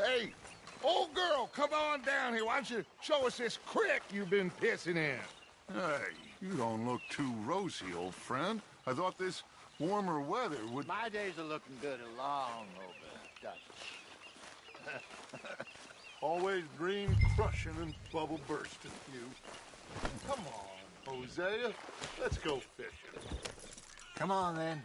Hey, old girl, come on down here. Why don't you show us this creek you've been pissing in? Hey, you don't look too rosy, old friend. I thought this warmer weather would... My days are looking good along over, Dutch. Always dream crushing and bubble bursting, you. Come on, Hosea. Let's go fishing. Come on, then.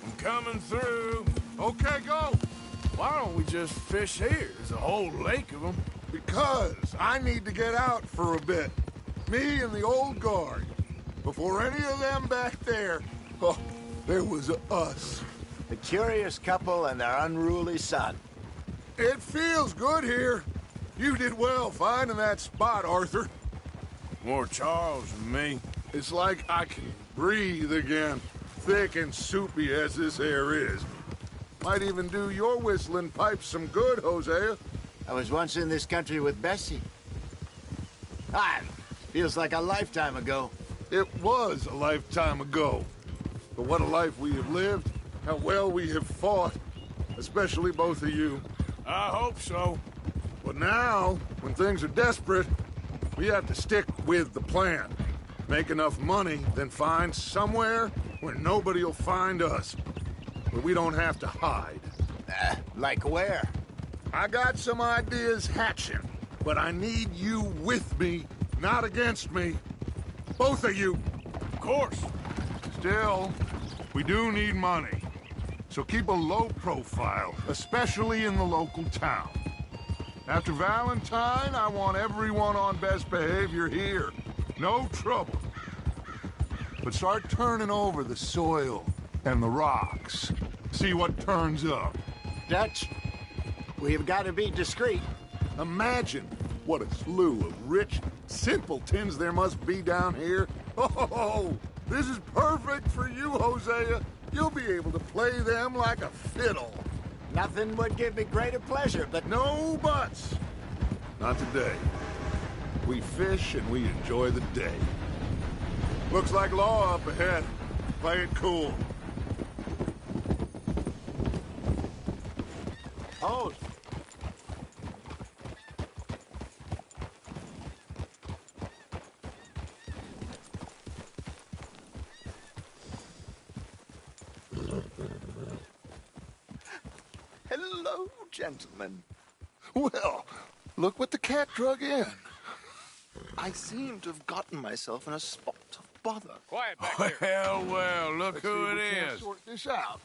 I'm coming through. Okay, go. Why don't we just fish here? There's a whole lake of them. Because I need to get out for a bit. Me and the old guard. Before any of them back there, oh, there was us. The curious couple and their unruly son. It feels good here. You did well finding that spot, Arthur. More Charles than me. It's like I can breathe again, thick and soupy as this air is. Might even do your whistling pipes some good, Hosea. I was once in this country with Bessie. Feels like a lifetime ago. It was a lifetime ago. But what a life we have lived, how well we have fought, especially both of you. I hope so. But now, when things are desperate, we have to stick with the plan. Make enough money, then find somewhere where nobody will find us. Where we don't have to hide. Like where? I got some ideas hatching, but I need you with me, not against me. Both of you. Of course. Still, we do need money. So keep a low profile, especially in the local town. After Valentine, I want everyone on best behavior here. No trouble. But start turning over the soil and the rocks. See what turns up. Dutch, we've got to be discreet. Imagine what a slew of rich simpletons there must be down here. Oh, this is perfect for you, Hosea. You'll be able to play them like a fiddle. Nothing would give me greater pleasure, but... No buts. Not today. We fish and we enjoy the day. Looks like law up ahead. Play it cool. Hold. Hello, gentlemen. Well, look what the cat drug in. I seem to have gotten myself in a spot of bother. Quiet back there. Well, look Let's see who if it we can't is. sort this out.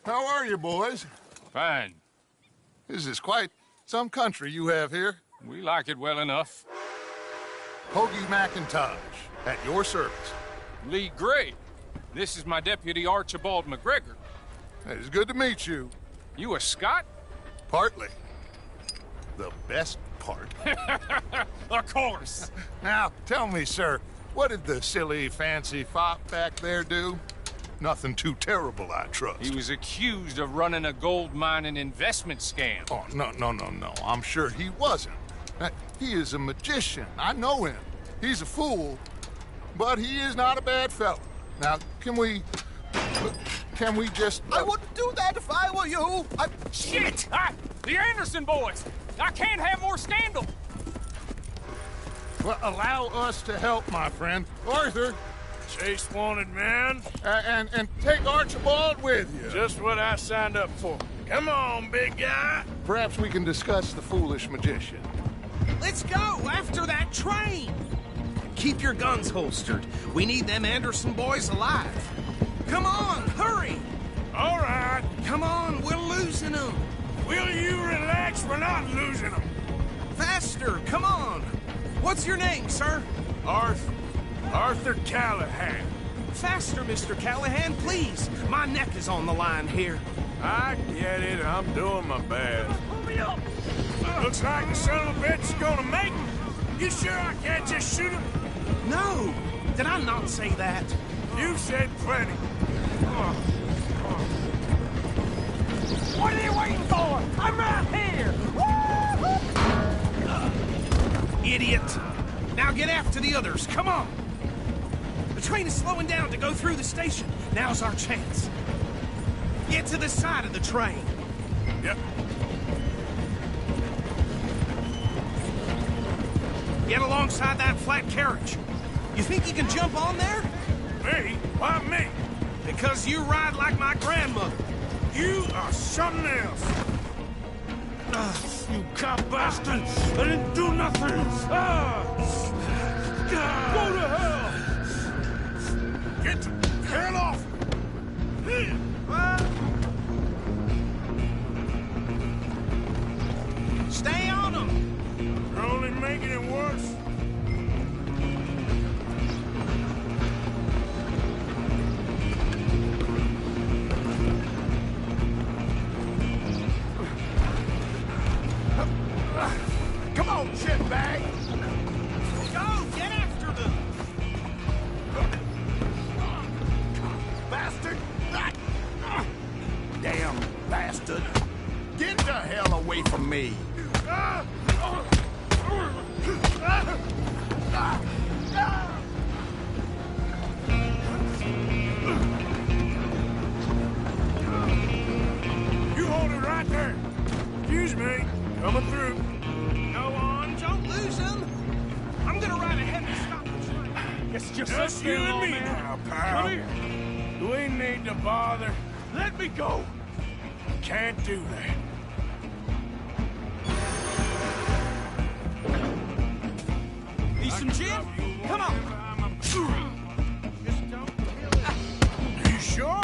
How are you, boys? Fine. This is quite some country you have here. We like it well enough. Hoagie McIntosh, at your service. Lee Gray. This is my deputy Archibald McGregor. It's good to meet you. You a Scot? Partly. The best part. Of course. Now, tell me, sir, what did the silly, fancy fop back there do? Nothing too terrible, I trust. He was accused of running a gold mining investment scam. Oh, no. I'm sure he wasn't. He is a magician. I know him. He's a fool, but he is not a bad fellow. Now, can we just... I wouldn't do that if I were you. Shit! The Anderson boys! I can't have more scandal! Well, allow us to help, my friend. Arthur, Chase wanted man. and take Archibald with you. Just what I signed up for. Come on, big guy. Perhaps we can discuss the foolish magician. Let's go after that train! Keep your guns holstered. We need them Anderson boys alive. Come on, hurry! All right. Come on, we're losing them. Will you relax? We're not losing them. Faster, come on. What's your name, sir? Arthur Callahan. Faster, Mr. Callahan, please. My neck is on the line here. I get it. I'm doing my best. Pull me up. Looks like the son of a bitch is gonna make him. You sure I can't just shoot him? No! Did I not say that? You said plenty. What are you waiting for? I'm right here! Idiot! Now get after the others, come on! The train is slowing down to go through the station. Now's our chance. Get to the side of the train. Yep. Get alongside that flat carriage. You think you can jump on there? Me? Why me? Because you ride like my grandmother. You are something else. You cop bastard! I didn't do nothing! Go to hell! Get the hell off! Stay on them! You're only making it worse. Come on, shitbag! Go! Get after them! Bastard! Damn bastard! Get the hell away from me! You hold it right there. Excuse me. Coming through. Go on, don't lose them! I'm gonna ride ahead and stop the train. It's just Just us you here, and old me man. now, pal. Come here. We ain't need to bother. Let me go. Can't do that. Need some gin? Come on. You sure?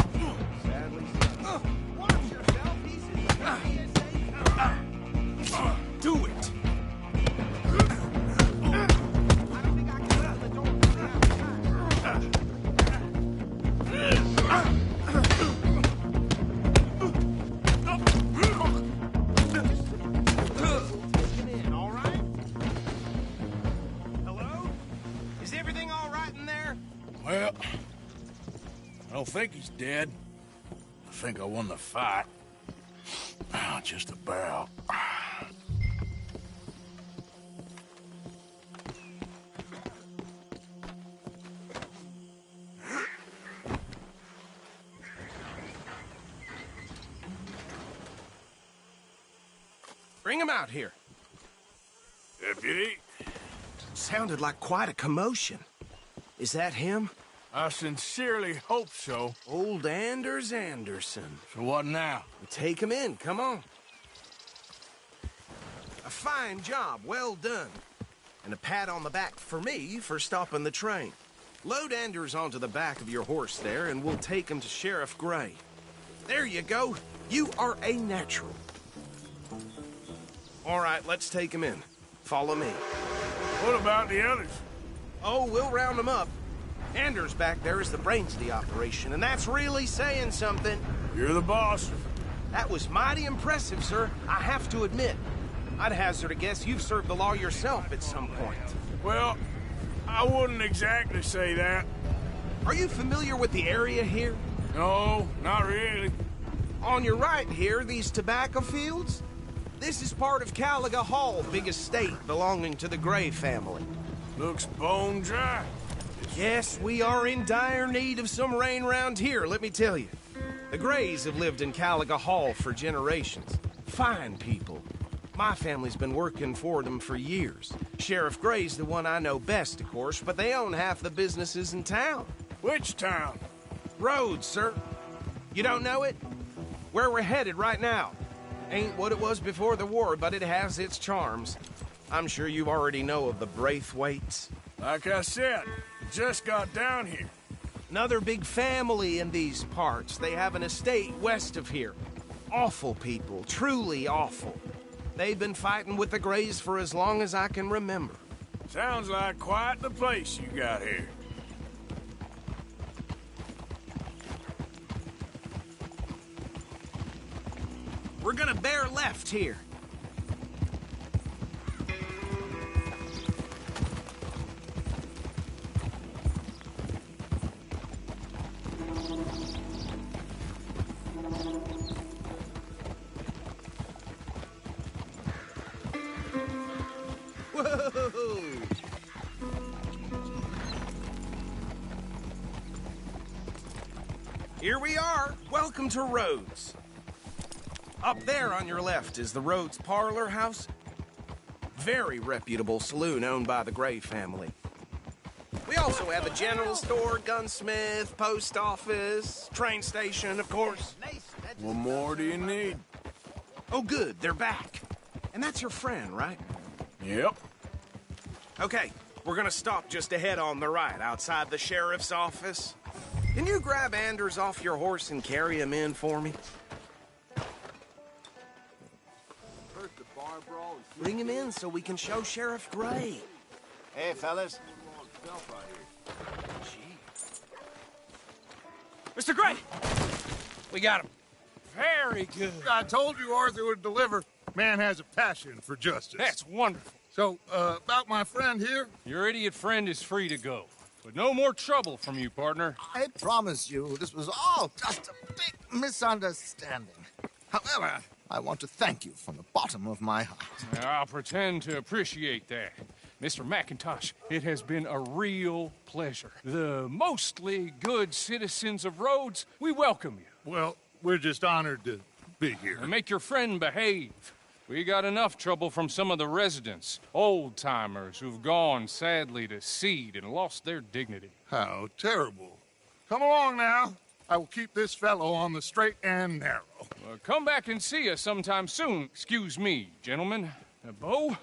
Watch yourself, he's Do it. all right? Hello? Is everything all right in there? Well, I don't think he's dead. I think I won the fight. Just about. Bring him out here. Deputy, Sounded like quite a commotion. Is that him? I sincerely hope so. Old Anders Anderson. So what now? Take him in, come on. A fine job, well done. And a pat on the back for me for stopping the train. Load Anders onto the back of your horse there, and we'll take him to Sheriff Gray. There you go. You are a natural. All right, let's take him in. Follow me. What about the others? Oh, we'll round them up. Anders back there is the brains of the operation, and that's really saying something. You're the boss. That was mighty impressive, sir. I have to admit. I'd hazard a guess you've served the law yourself at some point. Well, I wouldn't exactly say that. Are you familiar with the area here? No, not really. On your right here, these tobacco fields? This is part of Caliga Hall, big estate belonging to the Gray family. Looks bone dry. Yes, we are in dire need of some rain round here, let me tell you. The Grays have lived in Caliga Hall for generations. Fine people. My family's been working for them for years. Sheriff Gray's the one I know best, of course, but they own half the businesses in town. Which town? Rhodes, sir. You don't know it? Where we're headed right now. Ain't what it was before the war, but it has its charms. I'm sure you already know of the Braithwaites. Like I said, just got down here. Another big family in these parts. They have an estate west of here. Awful people, truly awful. They've been fighting with the Grays for as long as I can remember. Sounds like quite the place you got here. We're gonna bear left here. are. Welcome to Rhodes. Up there on your left is the Rhodes Parlor House. Very reputable saloon owned by the Gray family. We also have a general store, gunsmith, post office, train station, of course. What more do you need? Oh, good, they're back. And that's your friend, right? Yep. Okay, we're gonna stop just ahead on the right, outside the sheriff's office. Can you grab Anders off your horse and carry him in for me? Bring him in so we can show Sheriff Gray. Hey, fellas. Mr. Gray! We got him. Very good. I told you Arthur would deliver. Man has a passion for justice. That's wonderful. So, about my friend here? Your idiot friend is free to go. But no more trouble from you, partner. I promise you, this was all just a big misunderstanding. However, I want to thank you from the bottom of my heart. I'll pretend to appreciate that. Mr. McIntosh, it has been a real pleasure. The mostly good citizens of Rhodes, we welcome you. Well, we're just honored to be here. And make your friend behave. We got enough trouble from some of the residents, old-timers who've gone, sadly, to seed and lost their dignity. How terrible. Come along now. I will keep this fellow on the straight and narrow. Come back and see us sometime soon. Excuse me, gentlemen. Bo,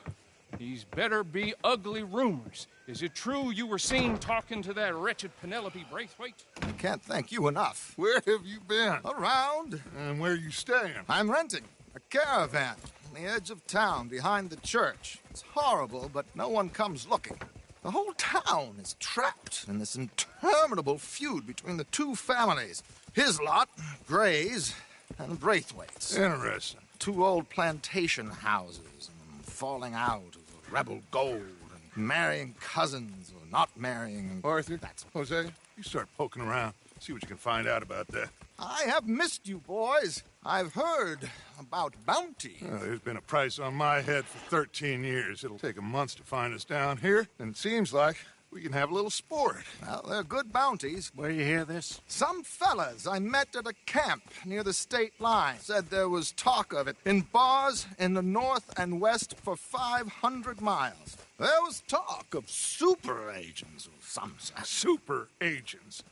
these better be ugly rumors. Is it true you were seen talking to that wretched Penelope Braithwaite? I can't thank you enough. Where have you been? Around. And where you staying? I'm renting a caravan on the edge of town behind the church. It's horrible, but no one comes looking. The whole town is trapped in this interminable feud between the two families. His lot, Gray's, and Braithwaite's. Interesting. Two old plantation houses, and falling out of rebel gold, and marrying cousins or not marrying. Arthur, That's Jose, you start poking around. See what you can find out about that. I have missed you, boys. I've heard about bounty. There's been a price on my head for 13 years. It'll take a month to find us down here, and it seems like we can have a little sport. Well, they're good bounties. Where you hear this? Some fellas I met at a camp near the state line said there was talk of it in bars in the north and west for 500 miles. There was talk of super agents of some sort. Super agents.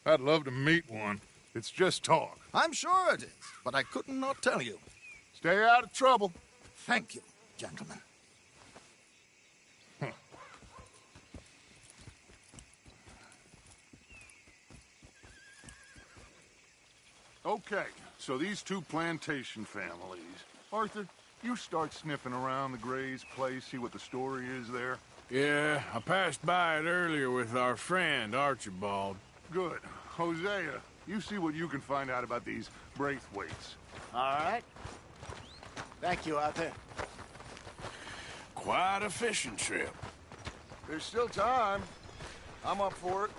I'd love to meet one. It's just talk. I'm sure it is, but I couldn't not tell you. Stay out of trouble. Thank you, gentlemen. Okay, so these two plantation families. Arthur, you start sniffing around the Gray's place, see what the story is there. Yeah, I passed by it earlier with our friend, Archibald. Good. Hosea, you see what you can find out about these Braithwaites. All right. Thank you, Arthur. Quite a fishing trip. There's still time. I'm up for it.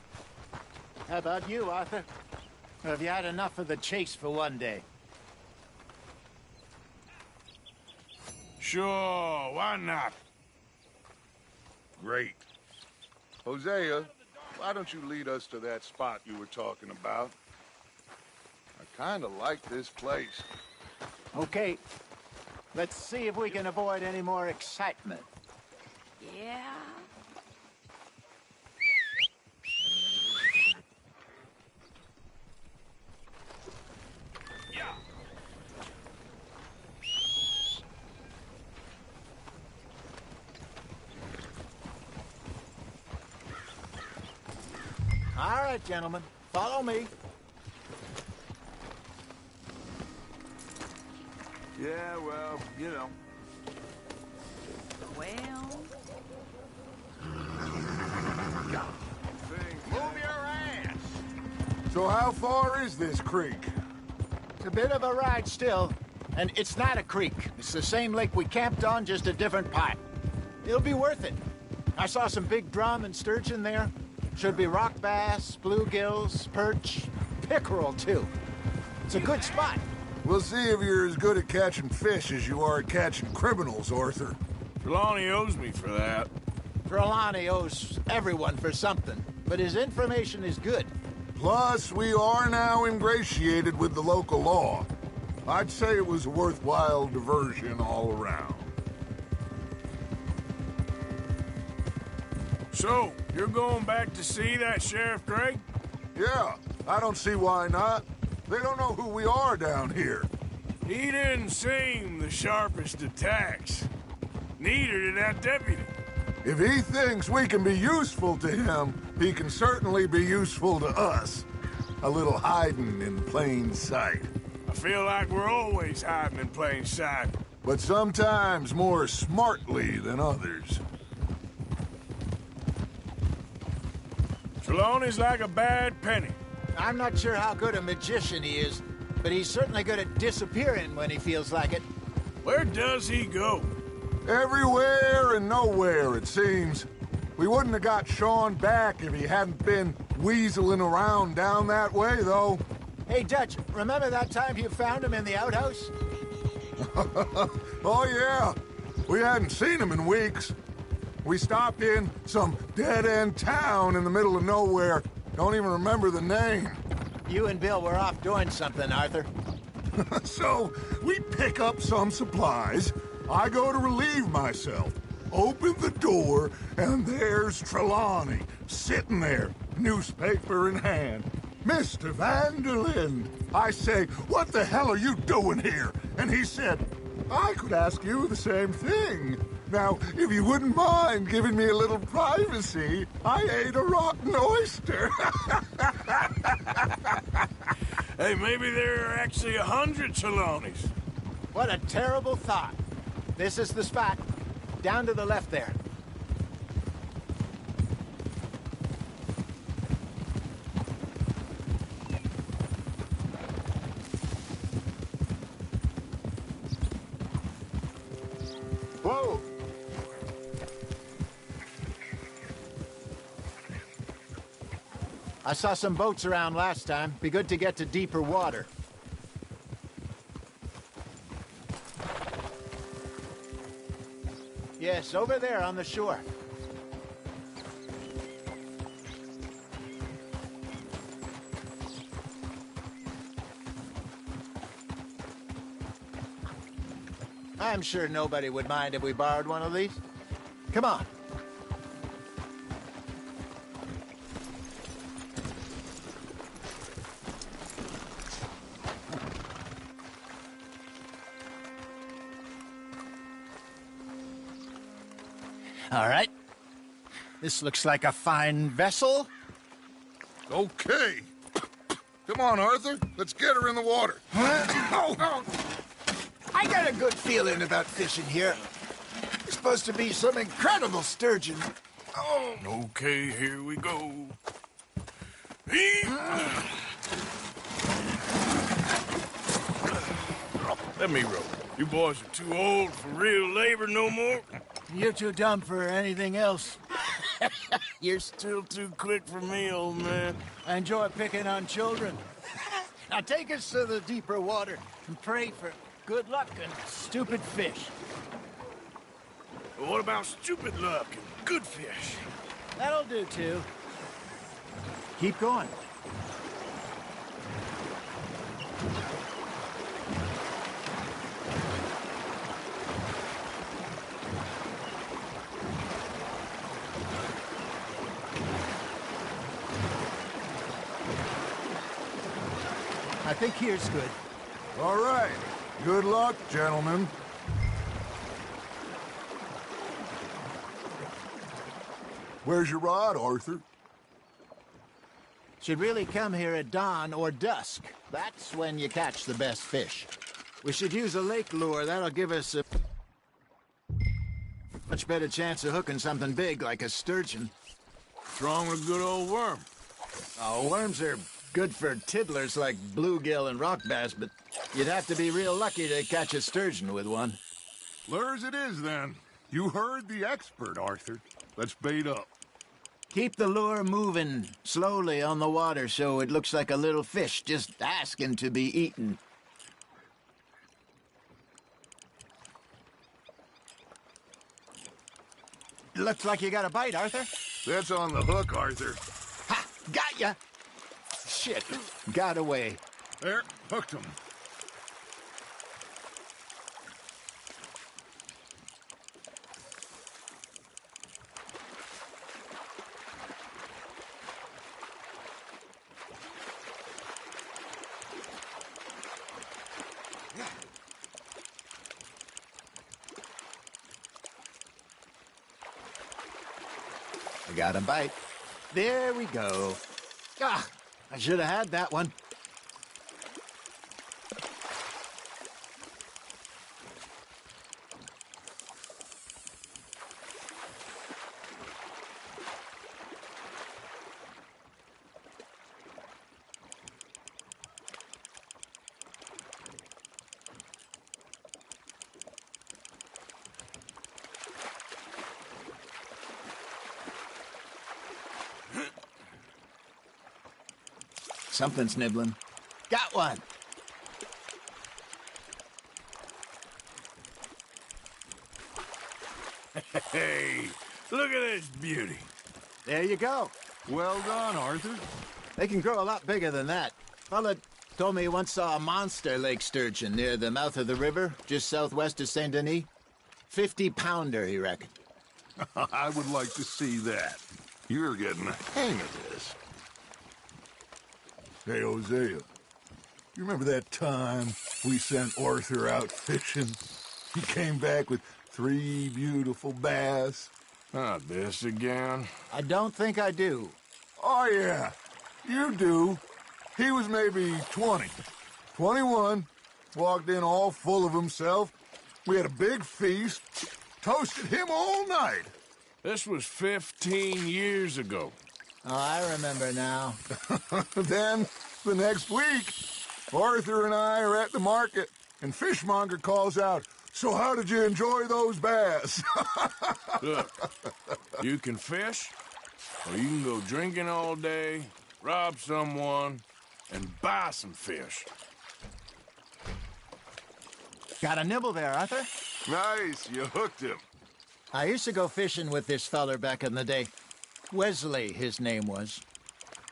How about you, Arthur? Or have you had enough of the chase for one day? Sure, why not? Great. Hosea, why don't you lead us to that spot you were talking about? I kind of like this place. Okay. Let's see if we can avoid any more excitement. Yeah. All right, gentlemen. Follow me. Yeah, well, you know. Well, Move your ass! So how far is this creek? It's a bit of a ride still. And it's not a creek. It's the same lake we camped on, just a different part. It'll be worth it. I saw some big drum and sturgeon there. Should be rock bass, bluegills, perch, pickerel, too. It's a good spot. We'll see if you're as good at catching fish as you are at catching criminals, Arthur. Trelawney owes me for that. Trelawney owes everyone for something, but his information is good. Plus, we are now ingratiated with the local law. I'd say it was a worthwhile diversion all around. So, you're going back to see that Sheriff Gray? Yeah, I don't see why not. They don't know who we are down here. He didn't seem the sharpest attacks. Neither did that deputy. If he thinks we can be useful to him, he can certainly be useful to us. A little hiding in plain sight. I feel like we're always hiding in plain sight. But sometimes more smartly than others. Trelawney's like a bad penny. I'm not sure how good a magician he is, but he's certainly good at disappearing when he feels like it. Where does he go? Everywhere and nowhere, it seems. We wouldn't have got Sean back if he hadn't been weaseling around down that way, though. Hey, Dutch, remember that time you found him in the outhouse? Oh, yeah. We hadn't seen him in weeks. We stopped in some dead-end town in the middle of nowhere. Don't even remember the name. You and Bill were off doing something, Arthur. So, we pick up some supplies. I go to relieve myself. Open the door, and there's Trelawney, sitting there, newspaper in hand. Mr. Vanderlyn. I say, what the hell are you doing here? And he said, I could ask you the same thing. Now, if you wouldn't mind giving me a little privacy, I ate a rotten oyster. Hey, maybe there are actually 100 Trelawneys. What a terrible thought. This is the spot. Down to the left there. Whoa! I saw some boats around last time. Be good to get to deeper water. Yes, over there on the shore. I'm sure nobody would mind if we borrowed one of these. Come on. All right. This looks like a fine vessel. Okay. Come on, Arthur. Let's get her in the water. Oh. I got a good feeling about fishing here. It's supposed to be some incredible sturgeon. Oh. Okay, here we go. Let me row. You boys are too old for real labor no more. You're too dumb for anything else. You're still too quick for me, old man. I enjoy picking on children. Now take us to the deeper water and pray for good luck and stupid fish. What about stupid luck and good fish? That'll do, too. Keep going. I think here's good. All right. Good luck, gentlemen. Where's your rod, Arthur? Should really come here at dawn or dusk. That's when you catch the best fish. We should use a lake lure. That'll give us a much better chance of hooking something big like a sturgeon. What's wrong with a good old worm? Oh, worms are good for tiddlers like bluegill and rock bass, but you'd have to be real lucky to catch a sturgeon with one. Lures it is, then. You heard the expert, Arthur. Let's bait up. Keep the lure moving slowly on the water so it looks like a little fish just asking to be eaten. Looks like you got a bite, Arthur. That's on the hook, Arthur. Ha! Got ya! shit. Got away. There, hooked him. I got a bite. There we go. Ah, I should have had that one. Something's nibbling. Got one. Hey, look at this beauty. There you go. Well done, Arthur. They can grow a lot bigger than that. Fella told me he once saw a monster lake sturgeon near the mouth of the river, just southwest of Saint Denis. 50-pounder, he reckoned. I would like to see that. You're getting the hang of this. Hey, Hosea, you remember that time we sent Arthur out fishing? He came back with 3 beautiful bass. Not this again. I don't think I do. Oh, yeah, you do. He was maybe 20, 21, walked in all full of himself. We had a big feast, toasted him all night. This was 15 years ago. Oh, I remember now. Then, the next week, Arthur and I are at the market, and Fishmonger calls out, "So how did you enjoy those bass?" Look, you can fish, or you can go drinking all day, rob someone, and buy some fish. Got a nibble there, Arthur? Nice, you hooked him. I used to go fishing with this feller back in the day. Wesley, his name was.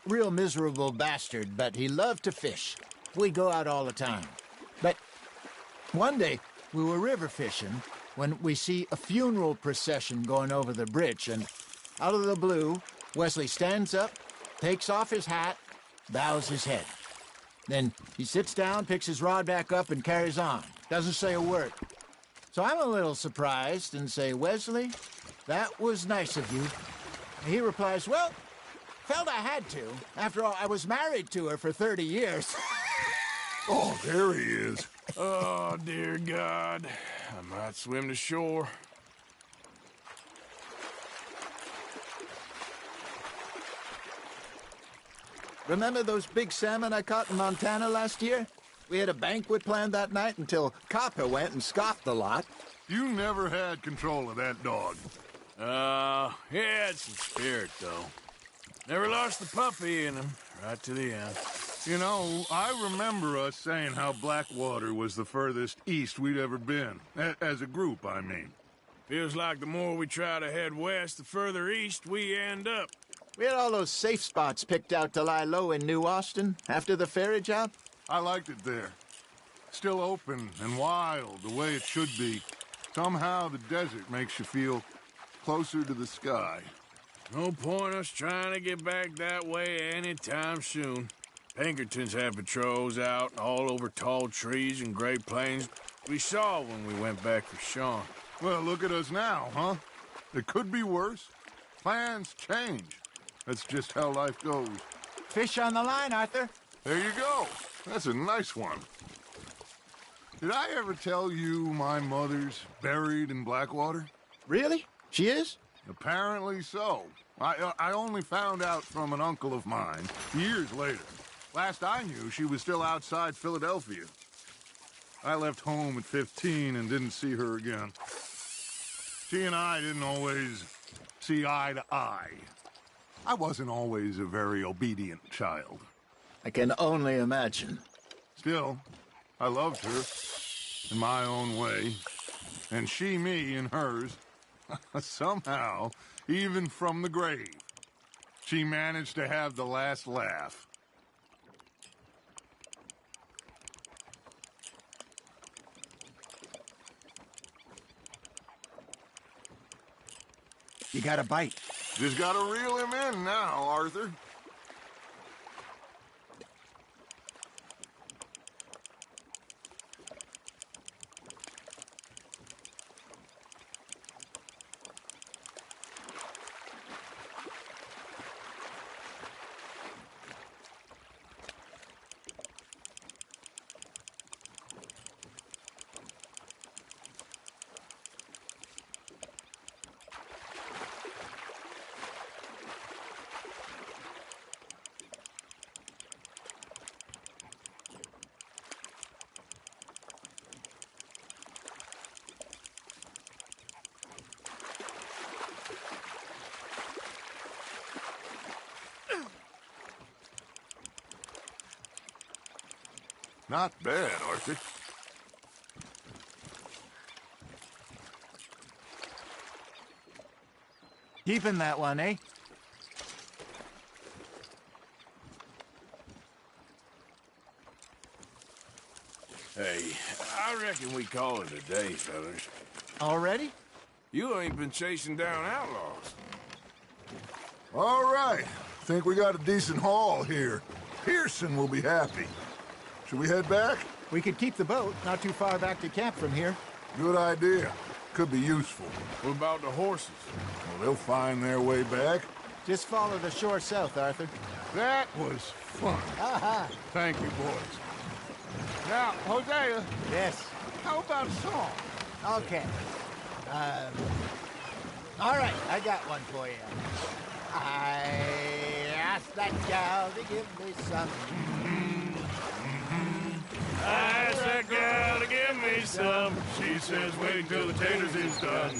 Real miserable bastard, but he loved to fish. We go out all the time. But one day, we were river fishing when we see a funeral procession going over the bridge, and out of the blue, Wesley stands up, takes off his hat, bows his head. Then he sits down, picks his rod back up, and carries on. Doesn't say a word. So I'm a little surprised and say, "Wesley, that was nice of you." He replies, "Well, felt I had to. After all, I was married to her for 30 years. Oh, there he is. Oh, dear God. I might swim to shore. Remember those big salmon I caught in Montana last year? We had a banquet planned that night until Copper went and scoffed the lot. You never had control of that dog. He had some spirit, though. Never lost the puppy in him, right to the end. You know, I remember us saying how Blackwater was the furthest east we'd ever been. As a group, I mean. Feels like the more we try to head west, the further east we end up. We had all those safe spots picked out to lie low in New Austin after the ferry job. I liked it there. Still open and wild, the way it should be. Somehow the desert makes you feel closer to the sky. No point us trying to get back that way anytime soon. Pinkertons have patrols out all over tall trees and Great Plains. We saw when we went back for Sean. Well, look at us now, huh? It could be worse. Plans change. That's just how life goes. Fish on the line, Arthur. There you go. That's a nice one. Did I ever tell you my mother's buried in Blackwater? Really? She is? Apparently so. I only found out from an uncle of mine years later. Last I knew, she was still outside Philadelphia. I left home at 15 and didn't see her again. She and I didn't always see eye to eye. I wasn't always a very obedient child. I can only imagine. Still, I loved her in my own way, and she me in hers. Somehow, even from the grave, she managed to have the last laugh. You got a bite. Just gotta reel him in now, Arthur. Not bad, Arthur. Keeping that one, eh? Hey, I reckon we call it a day, fellas. Already? You ain't been chasing down outlaws. All right. Think we got a decent haul here. Pearson will be happy. Should we head back? We could keep the boat not too far back to camp from here. Good idea. Could be useful. What about the horses? Well, they'll find their way back. Just follow the shore south, Arthur. That was fun. Aha! Thank you, boys. Now, Hosea, Yes. how about a song? Okay. All right, I got one for you. I asked that gal to give me some. I asked that gal to give me some. She says wait till the taters is done.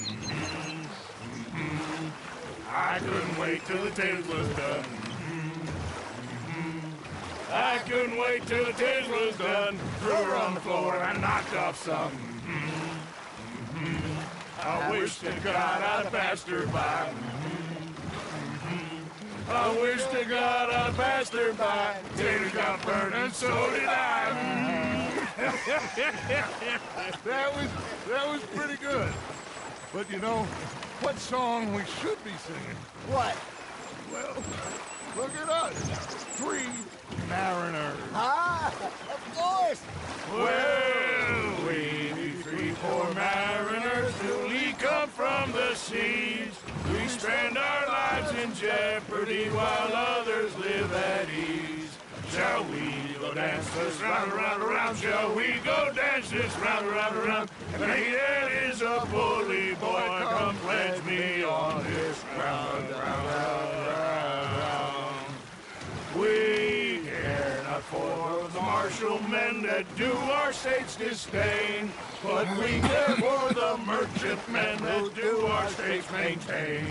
I couldn't wait till the taters was done. I couldn't wait till the taters was done. Threw her on the floor and knocked off some. I wish to God I'd passed her by. I wish to God I passed her by. Taters got burned and so did I. That was pretty good. But you know, what song we should be singing? What? Well, look at us. 3 mariners. Ah, of course. Well, we be 3 poor mariners newly come from the seas. We spend our lives in jeopardy while others live at ease. Shall we go dance this round, around, around? Shall we go dance this round, around, around? And he that is a bully boy, come pledge me on this round, round, round, round. We care not for the martial men that do our state's disdain, but we care for the merchantmen that do our state's maintain.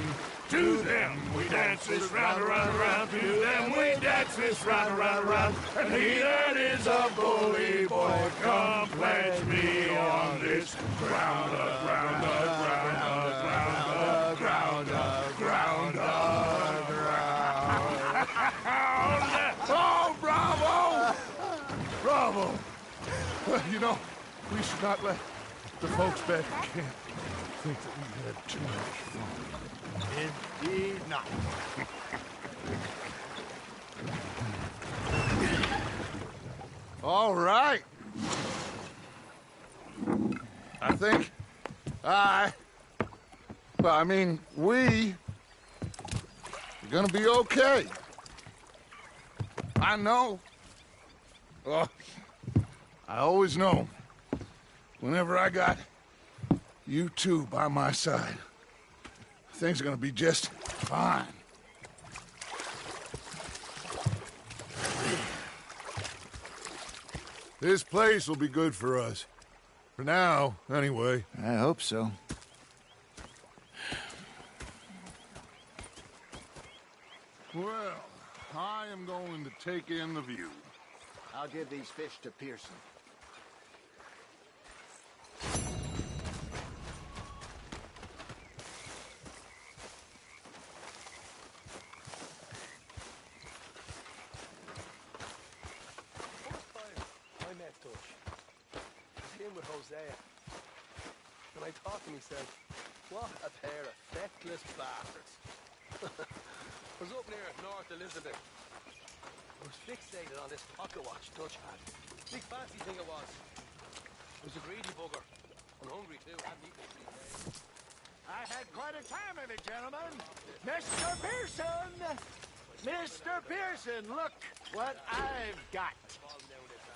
To them we dance this round, around, around. To them we dance this round, around, around. And he that is a bully boy, come pledge me on this ground, ground, ground, ground, ground, ground, ground. Oh, bravo! Bravo! You know, we should not let the folks back at camp think that we had too much fun. Indeed not. All right. I think we're gonna be okay. I know. I always know. Whenever I got you two by my side, things are gonna be just fine. This place will be good for us. For now, anyway. I hope so. Well, I am going to take in the view. I'll give these fish to Pearson. I met Dutch. He's in with Hosea. When I talked to him, he said, What a pair of feckless bastards. I was up near North Elizabeth. I was fixated on this pocket watch Dutch had. Big fancy thing it was. It was a greedy bugger. And hungry too, hadn't eaten in 3 days. I had quite a time of it, gentlemen. Mr. Pearson! Mr. Pearson, look what I've got.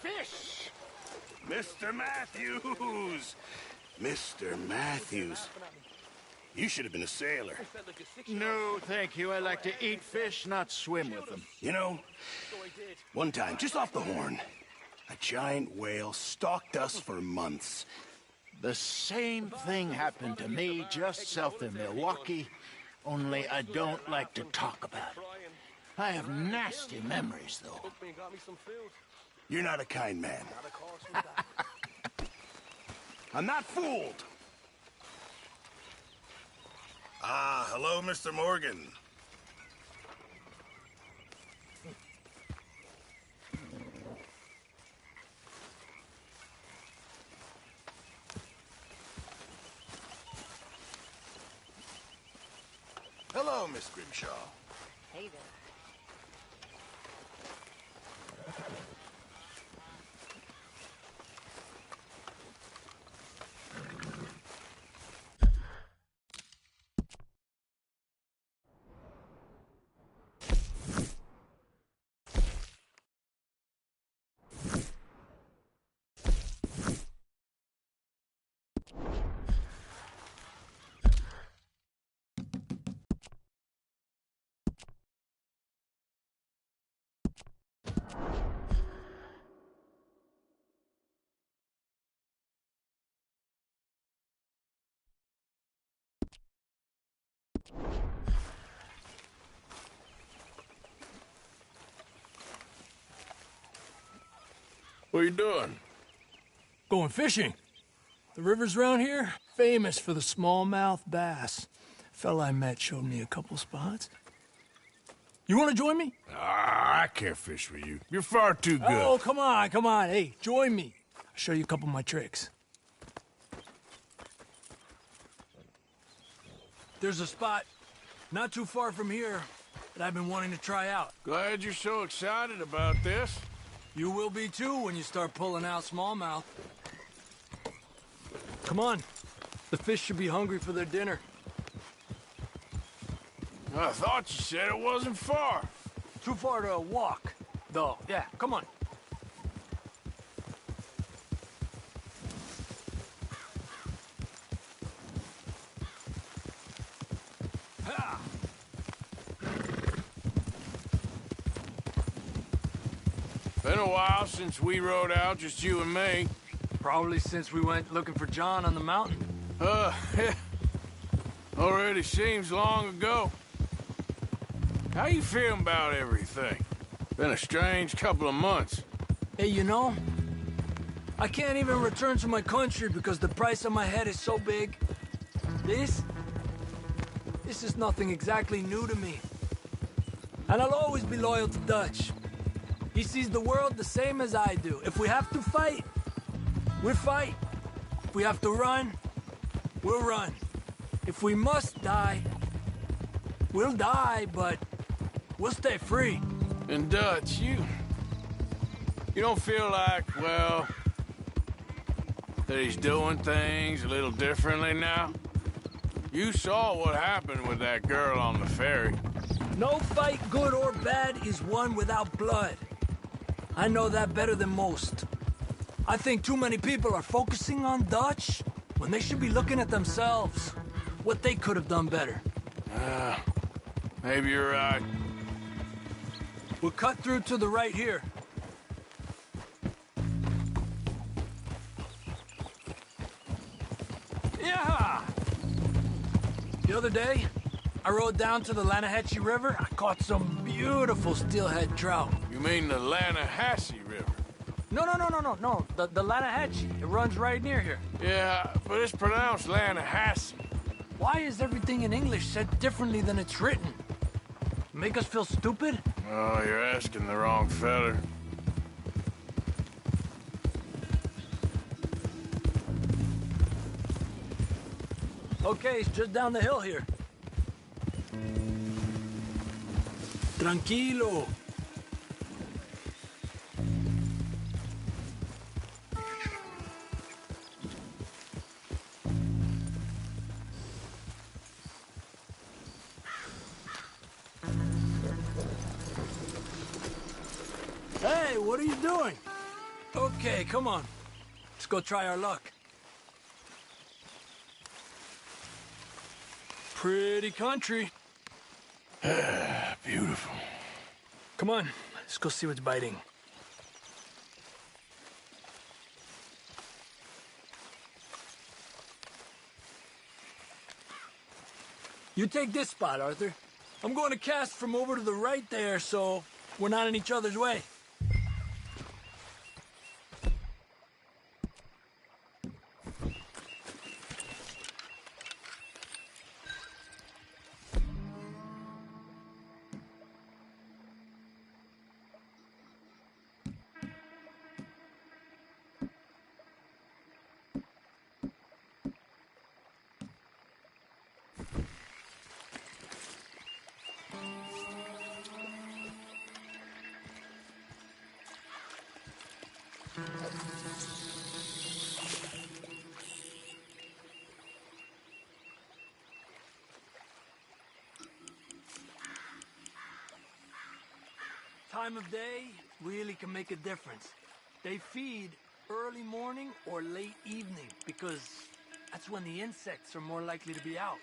Fish! Mr. Matthews! Mr. Matthews. You should have been a sailor. No, thank you. I like to eat fish, not swim with them. You know, one time, just off the Horn, a giant whale stalked us for months. The same thing happened to me just south of Milwaukee, only I don't like to talk about it. I have nasty memories, though. You're not a kind man. I'm not fooled. Ah, hello, Mr. Morgan. Hello, Miss Grimshaw. Hey there. What are you doing? Going fishing. The rivers around here, famous for the smallmouth bass. Fella I met showed me a couple spots. You want to join me? Ah, I can't fish with you. You're far too good. Oh, come on, come on. Hey, join me. I'll show you a couple of my tricks. There's a spot not too far from here that I've been wanting to try out. Glad you're so excited about this. You will be too when you start pulling out smallmouth. Come on. The fish should be hungry for their dinner. I thought you said it wasn't far. Too far to walk, though. Yeah, come on. Ha! Been a while since we rode out, just you and me. Probably since we went looking for John on the mountain. Already seems long ago. How you feeling about everything? Been a strange couple of months. Hey, you know, I can't even return to my country because the price on my head is so big. This is nothing exactly new to me. And I'll always be loyal to Dutch. He sees the world the same as I do. If we have to fight, we'll fight. If we have to run, we'll run. If we must die, we'll die, but we'll stay free. And Dutch, you don't feel like, well, that he's doing things a little differently now? You saw what happened with that girl on the ferry. No fight, good or bad, is won without blood. I know that better than most. I think too many people are focusing on Dutch when they should be looking at themselves. What they could have done better. Maybe you're right. We'll cut through to the right here. Yeah! The other day, I rode down to the Lanahatchee River. I caught some beautiful steelhead trout. You mean the Lanahatchee River? No. The Lanahatchee. It runs right near here. Yeah, but it's pronounced Lanahatchee. Why is everything in English said differently than it's written? Make us feel stupid? Oh, you're asking the wrong feller. Okay, it's just down the hill here. Tranquilo. Hey, what are you doing? Okay, come on. Let's go try our luck. Pretty country. Beautiful. Come on, let's go see what's biting. You take this spot, Arthur. I'm going to cast from over to the right there, so we're not in each other's way. Time of day really can make a difference. They feed early morning or late evening because that's when the insects are more likely to be out.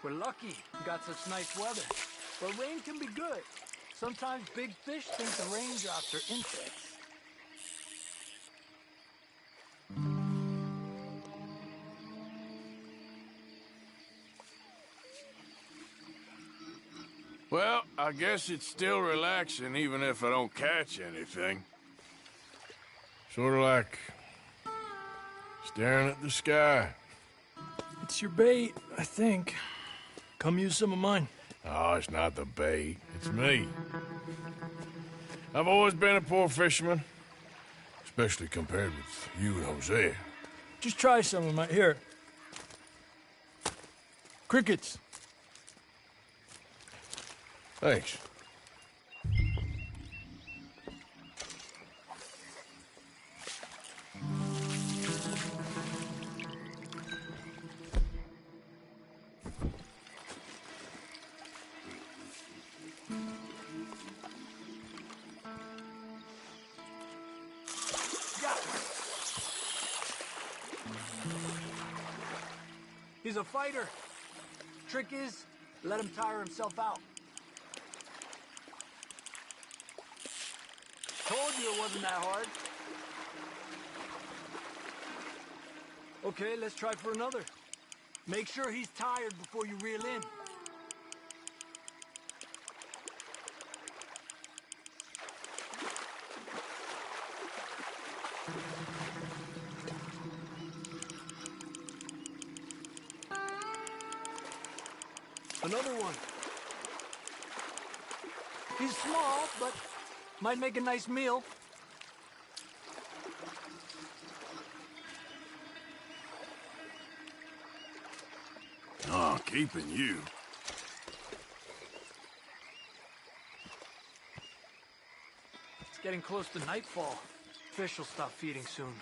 We're lucky we got such nice weather. But rain can be good. Sometimes big fish think the raindrops are insects. Well, I guess it's still relaxing even if I don't catch anything. Sort of like staring at the sky. It's your bait, I think. Come use some of mine. Oh, it's not the bait. It's me. I've always been a poor fisherman, especially compared with you and Jose. Just try some of mine. Here. Crickets. Thanks. He's a fighter. Trick is, let him tire himself out. Told you it wasn't that hard. Okay, let's try for another. Make sure he's tired before you reel in. Another one. He's small, but might make a nice meal. Oh, keeping you. It's getting close to nightfall. Fish will stop feeding soon.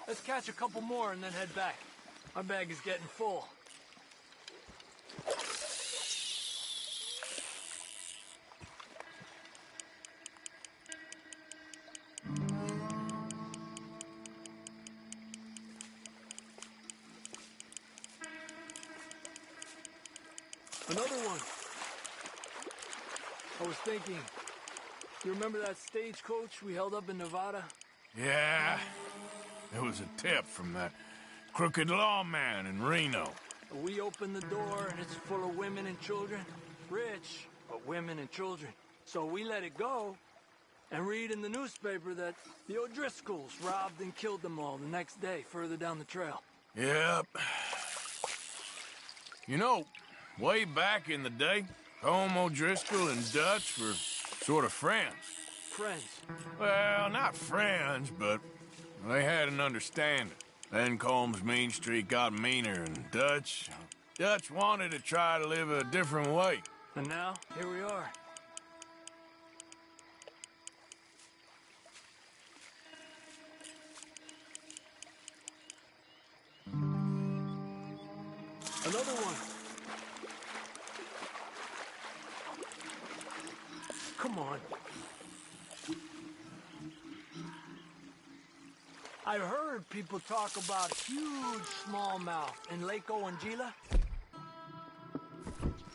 Let's catch a couple more and then head back. My bag is getting full. Another one. I was thinking, you remember that stagecoach we held up in Nevada? Yeah. There was a tip from that crooked lawman in Reno. We opened the door and it's full of women and children. Rich, but women and children. So we let it go and read in the newspaper that the O'Driscolls robbed and killed them all the next day further down the trail. Yep. You know, way back in the day, Home O'Driscoll and Dutch were sort of friends. Friends. Well, not friends, but they had an understanding. Then Combs' mean streak got meaner, and Dutch wanted to try to live a different way. And now, here we are. Another one. Come on. I've heard people talk about huge smallmouth in Lake Owanjila.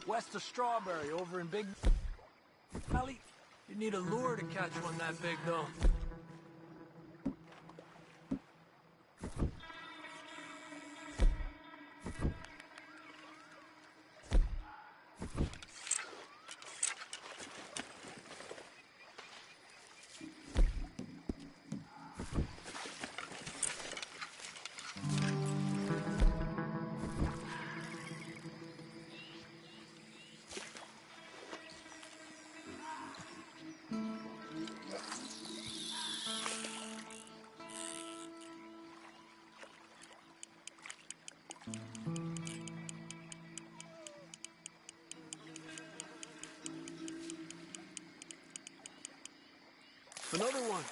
West of Strawberry, over in Big Valley. You need a lure to catch one that big, though. Another one.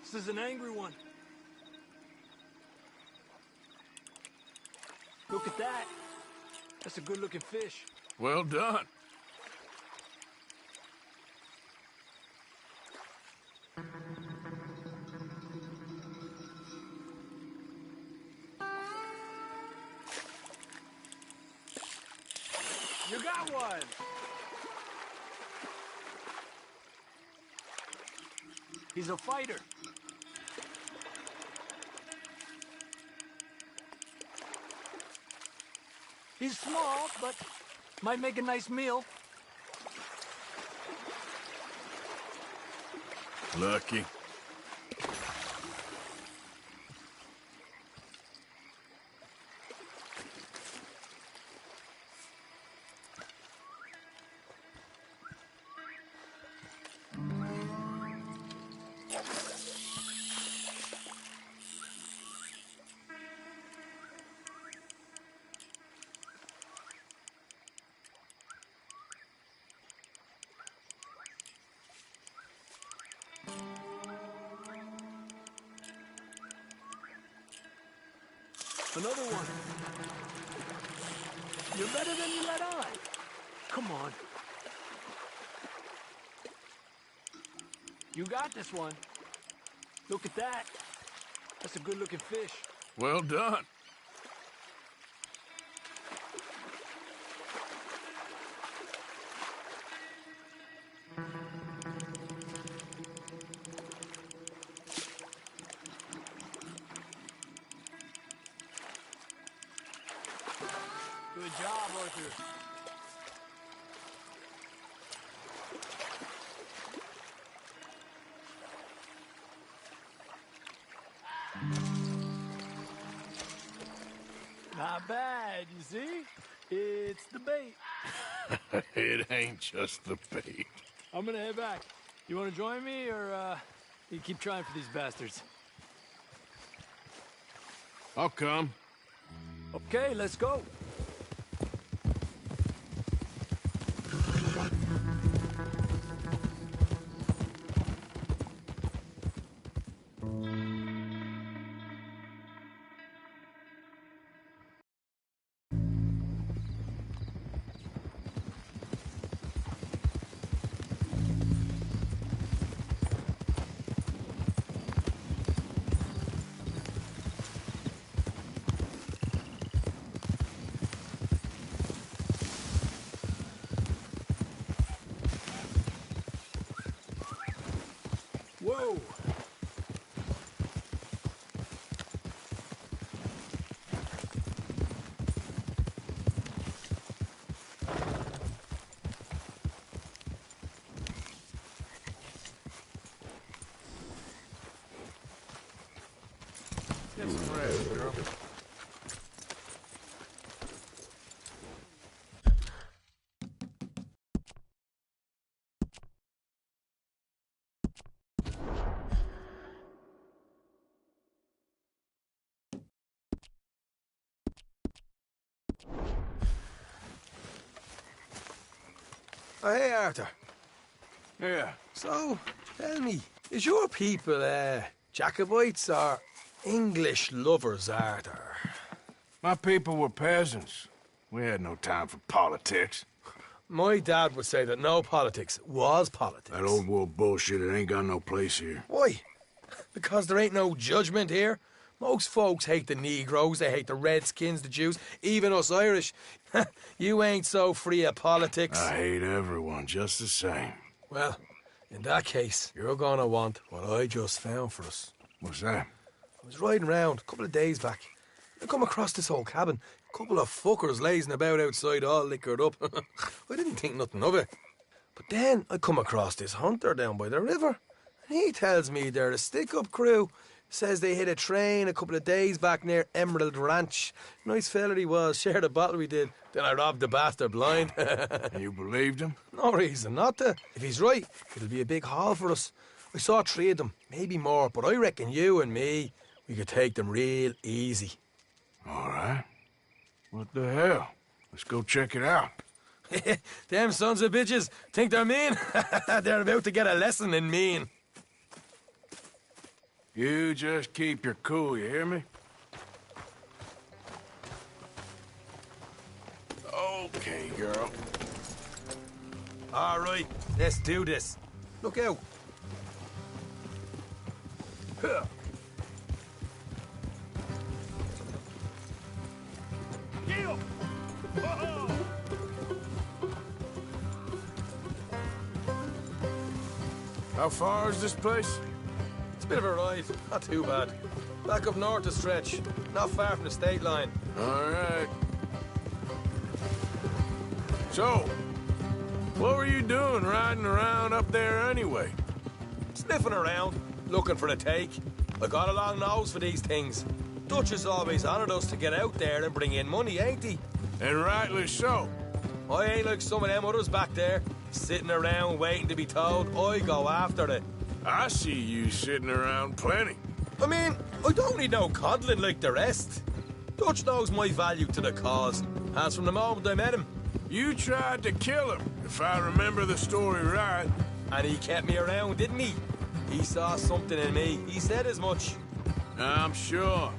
This is an angry one. Look at that. That's a good-looking fish. Well done. You got one! He's a fighter. He's small, but might make a nice meal. Lucky. Another one. You're better than you let on. Come on. You got this one. Look at that. That's a good-looking fish. Well done. Good job, Arthur. Not bad, you see? It's the bait. It ain't just the bait. I'm gonna head back. You wanna join me, or you keep trying for these bastards? I'll come. Okay, let's go. Whoa! Get some rest, girl. Oh, hey, Arthur. Yeah. So, tell me, is your people, Jacobites or English lovers, Arthur? My people were peasants. We had no time for politics. My dad would say that no politics was politics. That old world bullshit, it ain't got no place here. Why? Because there ain't no judgment here. Most folks hate the Negroes, they hate the Redskins, the Jews, even us Irish. You ain't so free of politics. I hate everyone just the same. Well, in that case, you're gonna want what I just found for us. What's that? I was riding around a couple of days back. I come across this old cabin. A couple of fuckers lazing about outside all liquored up. I didn't think nothing of it. But then I come across this hunter down by the river. And he tells me they're a stick-up crew. Says they hit a train a couple of days back near Emerald Ranch. Nice fella he was, shared a bottle we did. Then I robbed the bastard blind. And you believed him? No reason not to. If he's right, it'll be a big haul for us. I saw 3 of them, maybe more, but I reckon you and me, we could take them real easy. All right. What the hell? Let's go check it out. Them sons of bitches think they're mean. They're about to get a lesson in mean. You just keep your cool, you hear me? Okay, girl. All right, let's do this. Look out. Huh. How far is this place? It's a bit of a ride, not too bad. Back up north a stretch, not far from the state line. All right. So, what were you doing riding around up there anyway? Sniffing around, looking for a take. I got a long nose for these things. Dutch has always honoured us to get out there and bring in money, ain't he? And rightly so. I ain't like some of them others back there, sitting around waiting to be told. I go after it. I see you sitting around plenty. I mean, I don't need no coddling like the rest. Dutch knows my value to the cause, as from the moment I met him. You tried to kill him, if I remember the story right. And he kept me around, didn't he? He saw something in me. He said as much. I'm sure.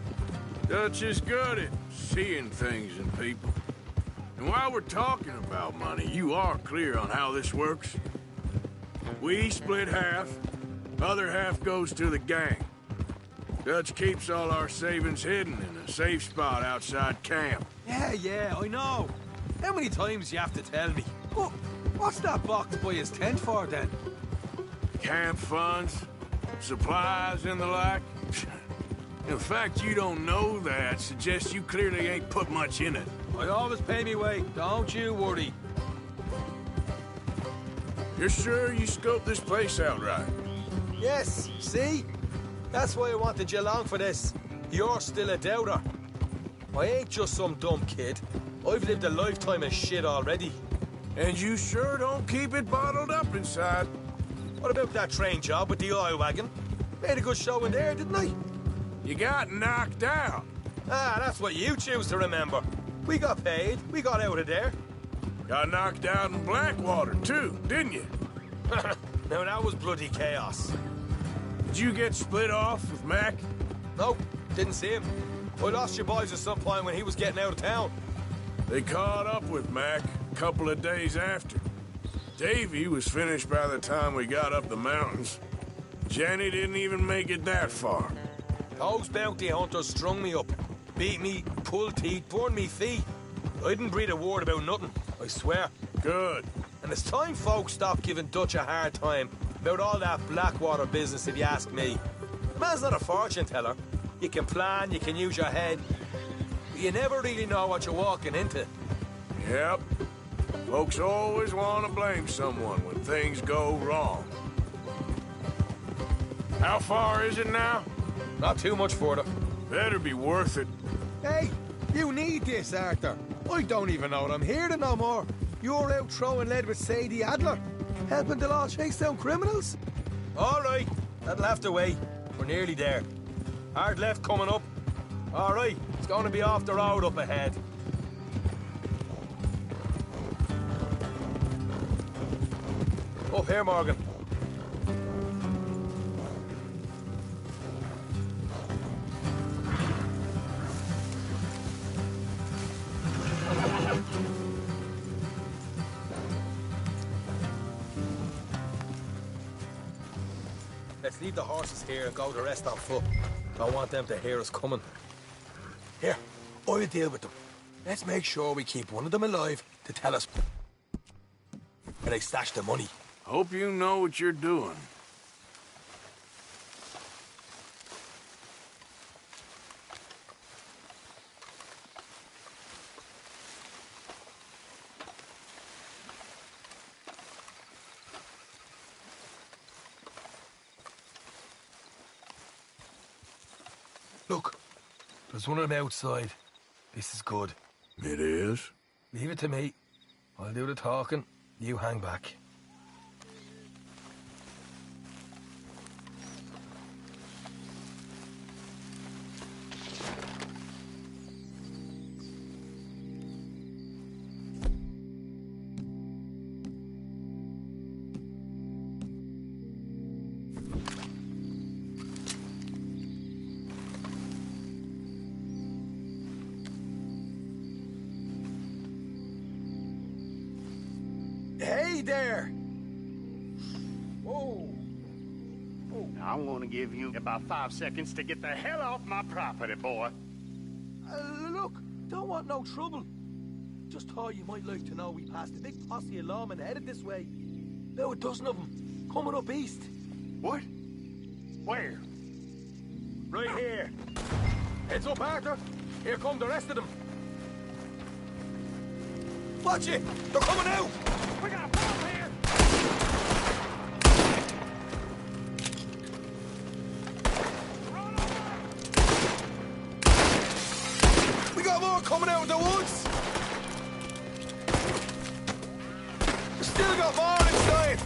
Dutch is good at seeing things in people. And while we're talking about money, you are clear on how this works? We split half, other half goes to the gang. Dutch keeps all our savings hidden in a safe spot outside camp. Yeah, I know. How many times you have to tell me? Oh, what's that box by his tent for, then? Camp funds, supplies, and the like. The fact you don't know that suggests you clearly ain't put much in it. I always pay me way, don't you worry. You're sure you scoped this place out right? Yes, see? That's why I wanted you along for this. You're still a doubter. I ain't just some dumb kid. I've lived a lifetime of shit already. And you sure don't keep it bottled up inside. What about that train job with the oil wagon? Made a good show in there, didn't I? You got knocked out. Ah, that's what you choose to remember. We got paid. We got out of there. Got knocked out in Blackwater, too, didn't you? Now, that was bloody chaos. Did you get split off with Mac? Nope, didn't see him. I lost your boys at some point when he was getting out of town. They caught up with Mac a couple of days after. Davy was finished by the time we got up the mountains. Jenny didn't even make it that far. Those bounty hunters strung me up. Beat me, pulled teeth, burned me feet. I didn't breathe a word about nothing, I swear. Good. And it's time folks stopped giving Dutch a hard time about all that Blackwater business, if you ask me. The man's not a fortune teller. You can plan, you can use your head, but you never really know what you're walking into. Yep. Folks always want to blame someone when things go wrong. How far is it now? Not too much further. Better be worth it. Hey, you need this, Arthur. I don't even know that I'm here to no more. You're out throwing lead with Sadie Adler, helping the law chase down criminals. All right, that'll have to wait. We're nearly there. Hard left coming up. All right, it's going to be off the road up ahead. Up here, Morgan. Let's leave the horses here and go the rest on foot. Don't want them to hear us coming. Here, I'll deal with them. Let's make sure we keep one of them alive to tell us where they stashed the money. Hope you know what you're doing. Look, there's one of them outside. This is good. It is? Leave it to me. I'll do the talking. You hang back. Hey there! Whoa! I'm gonna give you about 5 seconds to get the hell off my property, boy. Look, don't want no trouble. Just thought you might like to know we passed a big posse of lawmen headed this way. Now a dozen of them, coming up east. What? Where? Right here. Heads up, Arthur. Here come the rest of them. Watch it! They're coming out! We got a problem here! We got more coming out of the woods! We still got more inside!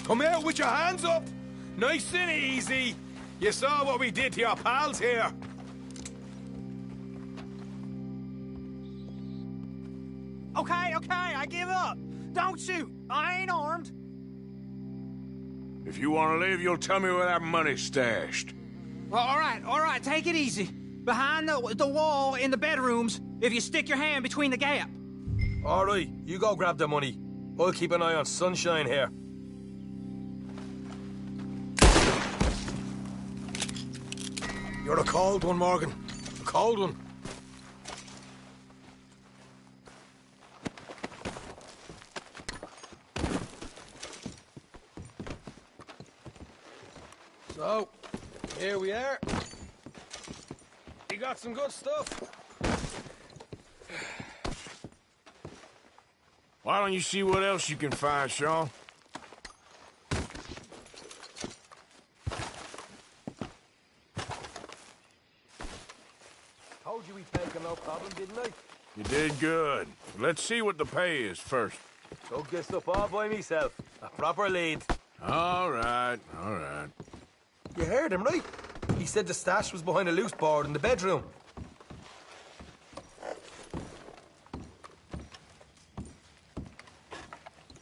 Come out with your hands up! Nice and easy! You saw what we did to your pals here! Okay, I give up. Don't shoot. I ain't armed. If you want to leave, you'll tell me where that money's stashed. Well, all right, take it easy. Behind the wall in the bedrooms, if you stick your hand between the gap. All right, you go grab the money. I'll keep an eye on Sunshine here. You're a cold one, Morgan. A cold one. So, here we are. You got some good stuff. Why don't you see what else you can find, Sean? Told you we'd take him, no problem, didn't I? You did good. Let's see what the pay is first. Don't get stuff all by myself. A proper lead. All right, all right. You heard him, right? He said the stash was behind a loose board in the bedroom.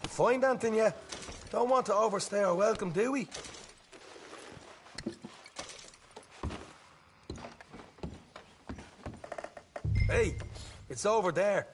Find anything yet? Don't want to overstay our welcome, do we? Hey, it's over there.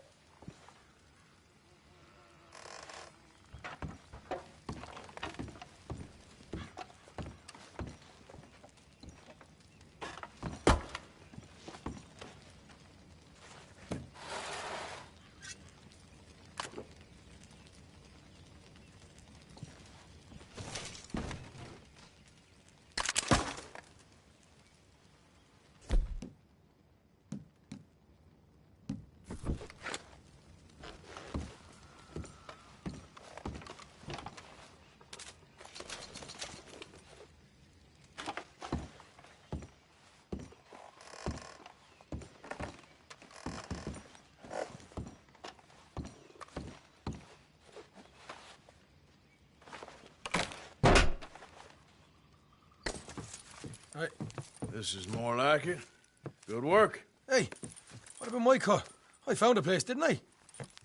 Right. This is more like it. Good work. Hey, what about my car? I found a place, didn't I?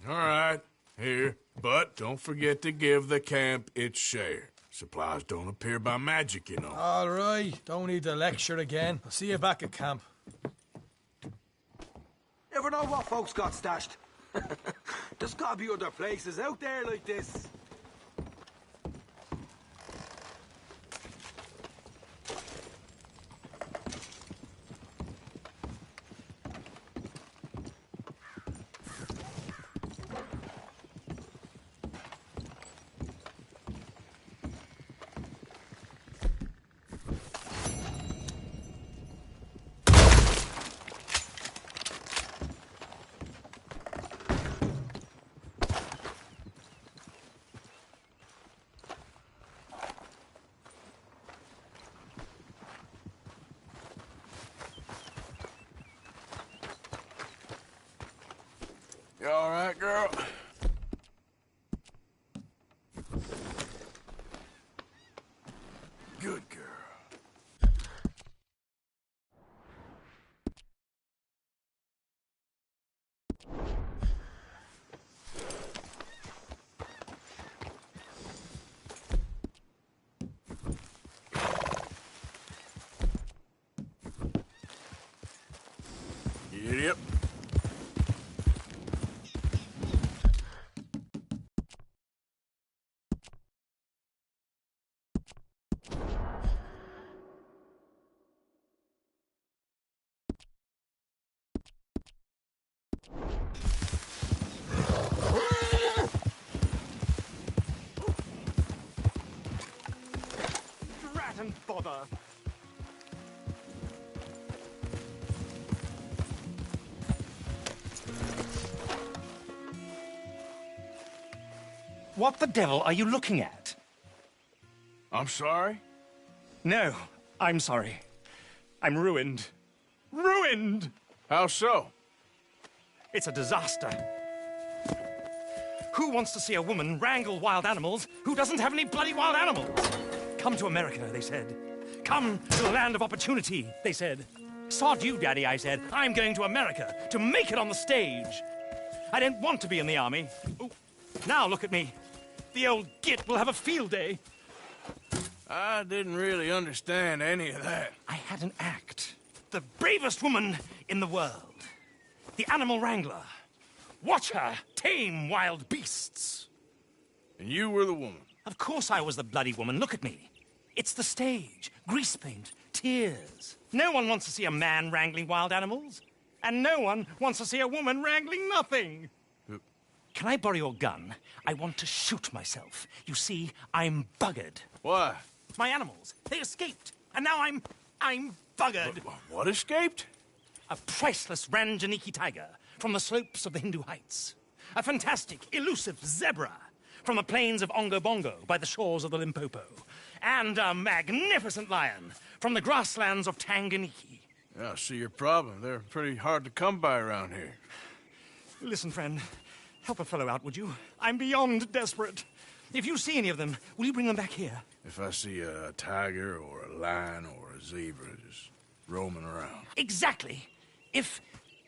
All right. Here, but don't forget to give the camp its share. Supplies don't appear by magic, you know. All right, don't need to lecture again. I'll see you back at camp. Never know what folks got stashed. There's gotta be other places out there like this. You all right, girl? Good girl. Yep. Rat and bother. What the devil are you looking at? I'm sorry? No, I'm sorry. I'm ruined. Ruined! How so? It's a disaster. Who wants to see a woman wrangle wild animals who doesn't have any bloody wild animals? Come to America, they said. Come to the land of opportunity, they said. Sod you, Daddy, I said. I'm going to America to make it on the stage. I didn't want to be in the army. Ooh. Now look at me. The old git will have a field day. I didn't really understand any of that. I had an act. The bravest woman in the world. The animal wrangler. Watch her tame wild beasts. And you were the woman? Of course I was the bloody woman. Look at me. It's the stage. Grease paint. Tears. No one wants to see a man wrangling wild animals. And no one wants to see a woman wrangling nothing. Can I borrow your gun? I want to shoot myself. You see, I'm buggered. Why? My animals, they escaped. And now I'm buggered. What escaped? A priceless Ranjaniki tiger from the slopes of the Hindu Heights. A fantastic, elusive zebra from the plains of Ongo Bongo by the shores of the Limpopo. And a magnificent lion from the grasslands of Tanganyika. Yeah, I see your problem. They're pretty hard to come by around here. Listen, friend. Help a fellow out, would you? I'm beyond desperate. If you see any of them, will you bring them back here? If I see a tiger or a lion or a zebra just roaming around. Exactly.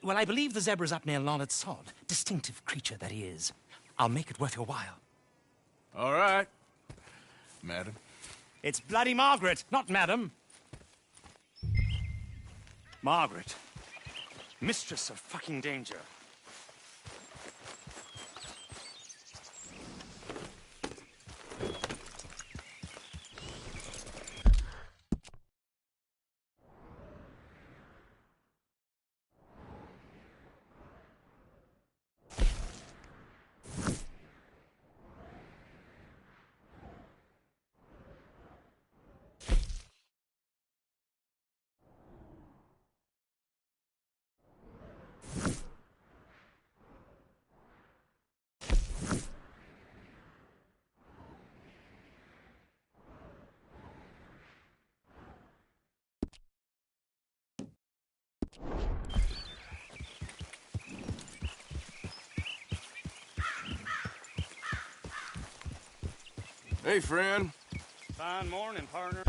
Well, I believe the zebra's up near Larned Sod. Distinctive creature that he is. I'll make it worth your while. All right, madam. It's bloody Margaret, not madam. Margaret. Mistress of fucking danger. Hey, friend. Fine morning, partner.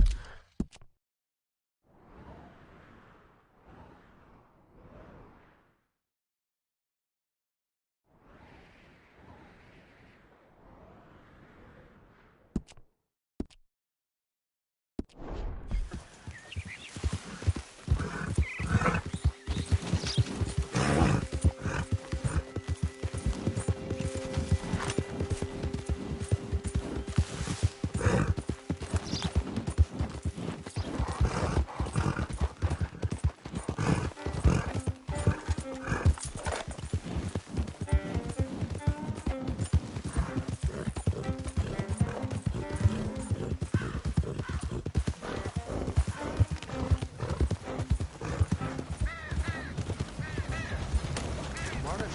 Morning.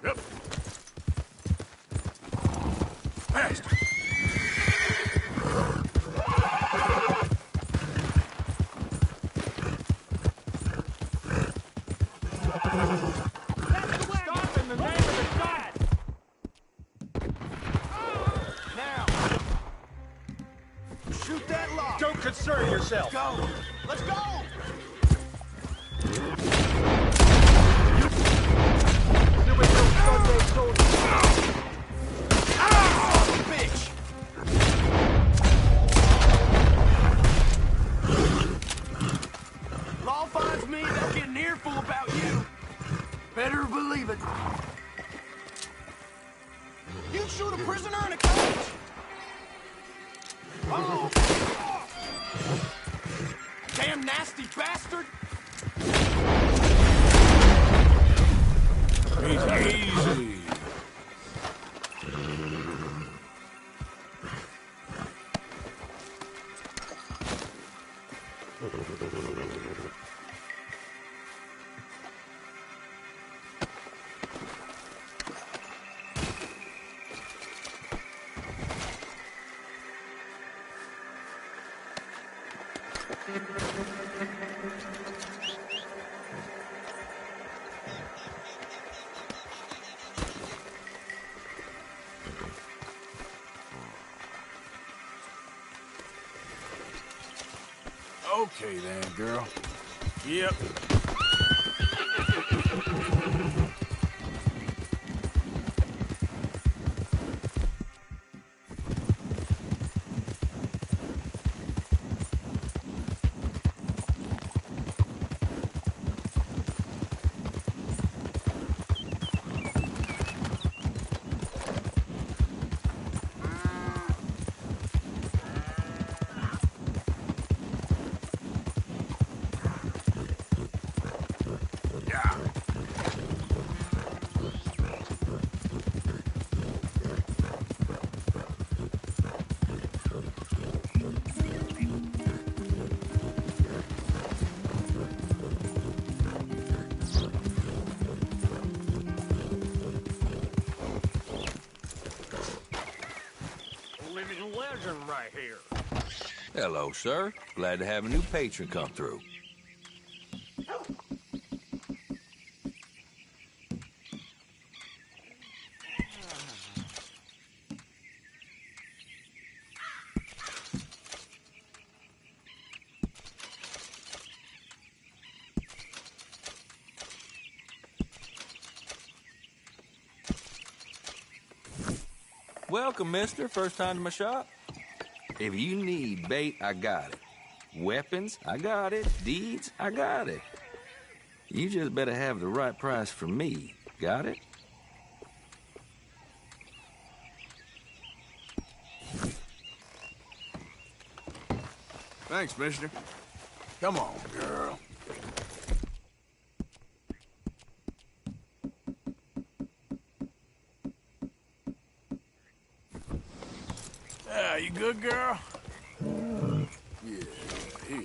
Yep. Fast. Stop in the name of the God! Now! Shoot that lock! Don't concern yourself. Go! Let's go! Sunday soldier. Bitch! Law finds me, they'll get an earful about you. Better believe it. You shoot a prisoner in a cage? Oh! Damn nasty bastard! Easy. Okay then, girl. Yep. Living legend right here. Hello, sir. Glad to have a new patron come through. Welcome, mister. First time to my shop? If you need bait, I got it. Weapons, I got it. Deeds, I got it. You just better have the right price for me. Got it? Thanks, mister. Come on, girl. Ah, you good, girl? Yeah, here.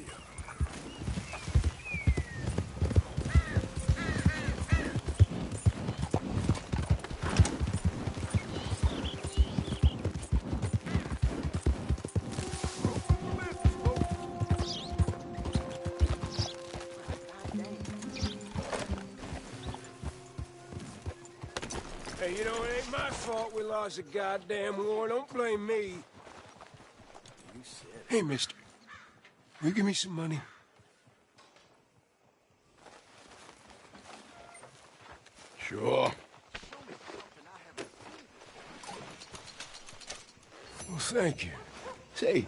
Hey, you know, it ain't my fault we lost the goddamn war. Don't blame me. Hey, mister. Will you give me some money? Sure. Well, thank you. Say,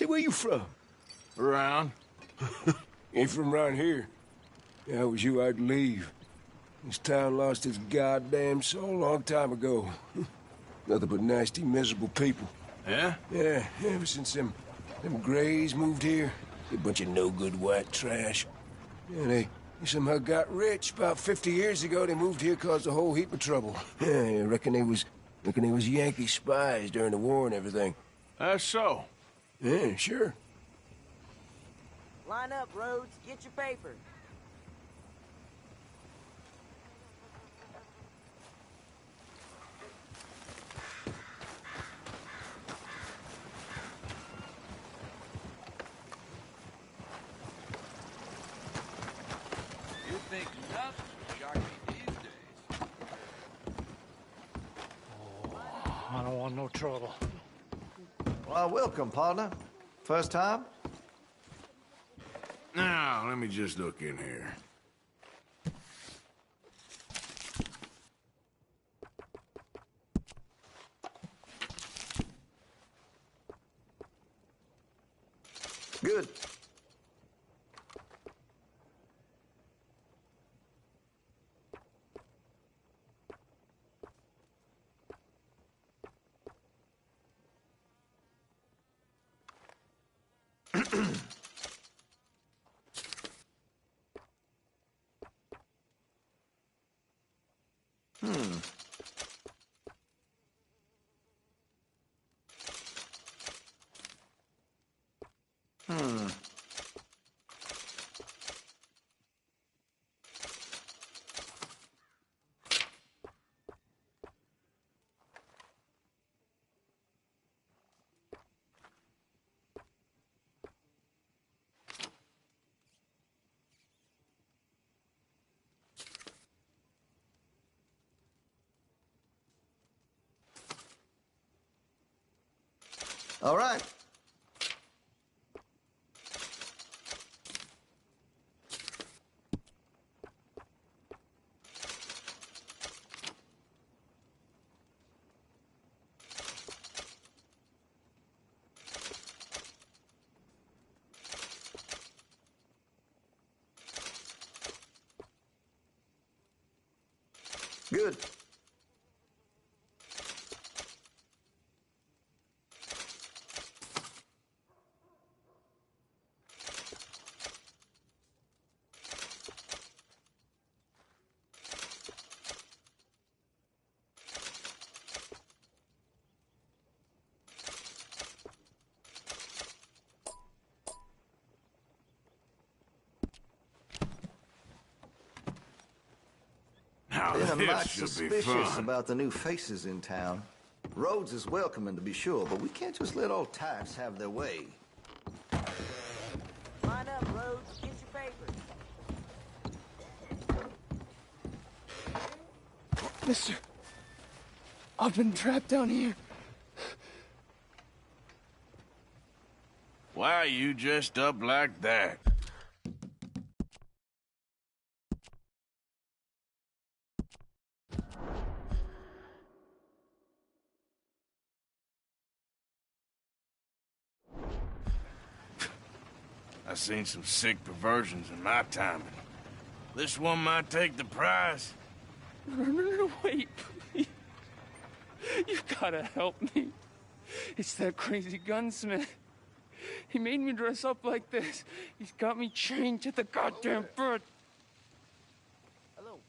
where you from? Around. Ain't from around here. If I was you, I'd leave. This town lost its goddamn soul a long time ago. Nothing but nasty, miserable people. Yeah? Yeah, ever since them Grays moved here. A bunch of no-good white trash. Yeah, they somehow got rich. About 50 years ago, they moved here, caused a whole heap of trouble. Yeah, I reckon they was Yankee spies during the war and everything. That's so. Yeah, sure. Line up, Rhodes. Get your paper. You think nothing would shock me these days. I don't want no trouble. Well, welcome, partner. First time? Now, let me just look in here. Good. All right. Good. Now, Been a this much should be suspicious fun. about the new faces in town. Rhodes is welcoming, to be sure, but we can't just let old types have their way. Line up, Rhodes. Get your paper. Mister, I've been trapped down here. Why are you dressed up like that? I've seen some sick perversions in my time. This one might take the prize. No, wait, please. You gotta help me. It's that crazy gunsmith. He made me dress up like this. He's got me chained to the goddamn bed. Hello.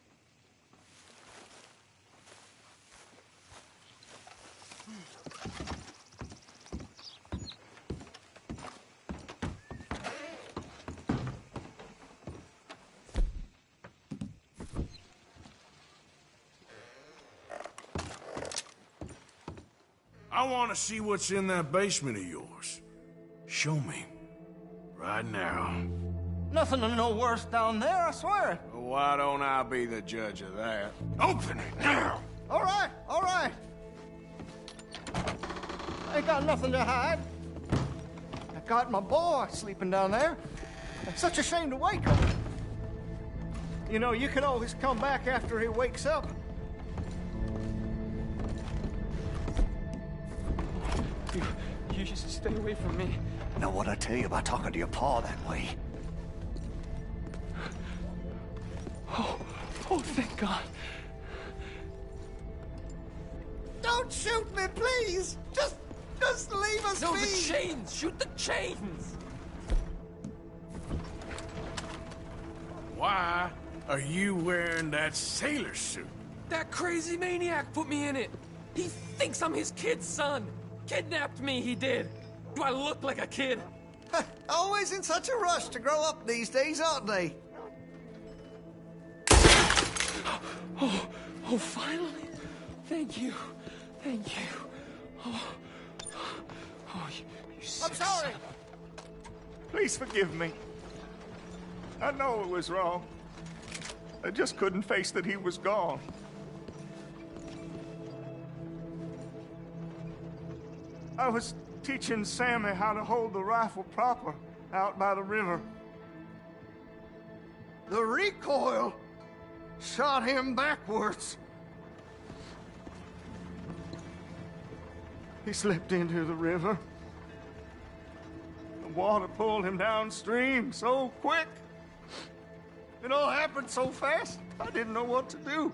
I want to see what's in that basement of yours. Show me. Right now. Nothing of no worse down there, I swear. Well, why don't I be the judge of that? Open it now! All right, all right. I ain't got nothing to hide. I got my boy sleeping down there. It's such a shame to wake him. You know, you can always come back after he wakes up. You just stay away from me. Know what I tell you about talking to your pa that way? Oh, thank God. Don't shoot me, please! Just leave us be! No, the chains! Shoot the chains! Why are you wearing that sailor suit? That crazy maniac put me in it. He thinks I'm his kid's son. Kidnapped me, he did. Do I look like a kid? Always in such a rush to grow up these days, aren't they? Oh, finally. Thank you. Thank you. Oh, you I'm sorry. Please forgive me. I know it was wrong. I just couldn't face that he was gone. I was teaching Sammy how to hold the rifle proper out by the river. The recoil shot him backwards. He slipped into the river. The water pulled him downstream so quick. It all happened so fast, I didn't know what to do.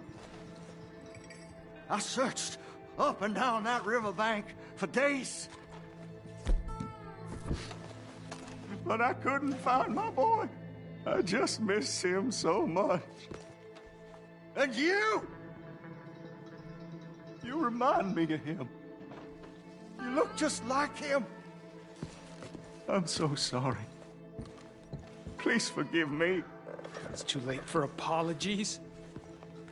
I searched up and down that riverbank for days. But I couldn't find my boy. I just miss him so much. And you remind me of him. You look just like him. I'm so sorry. Please forgive me. It's too late for apologies.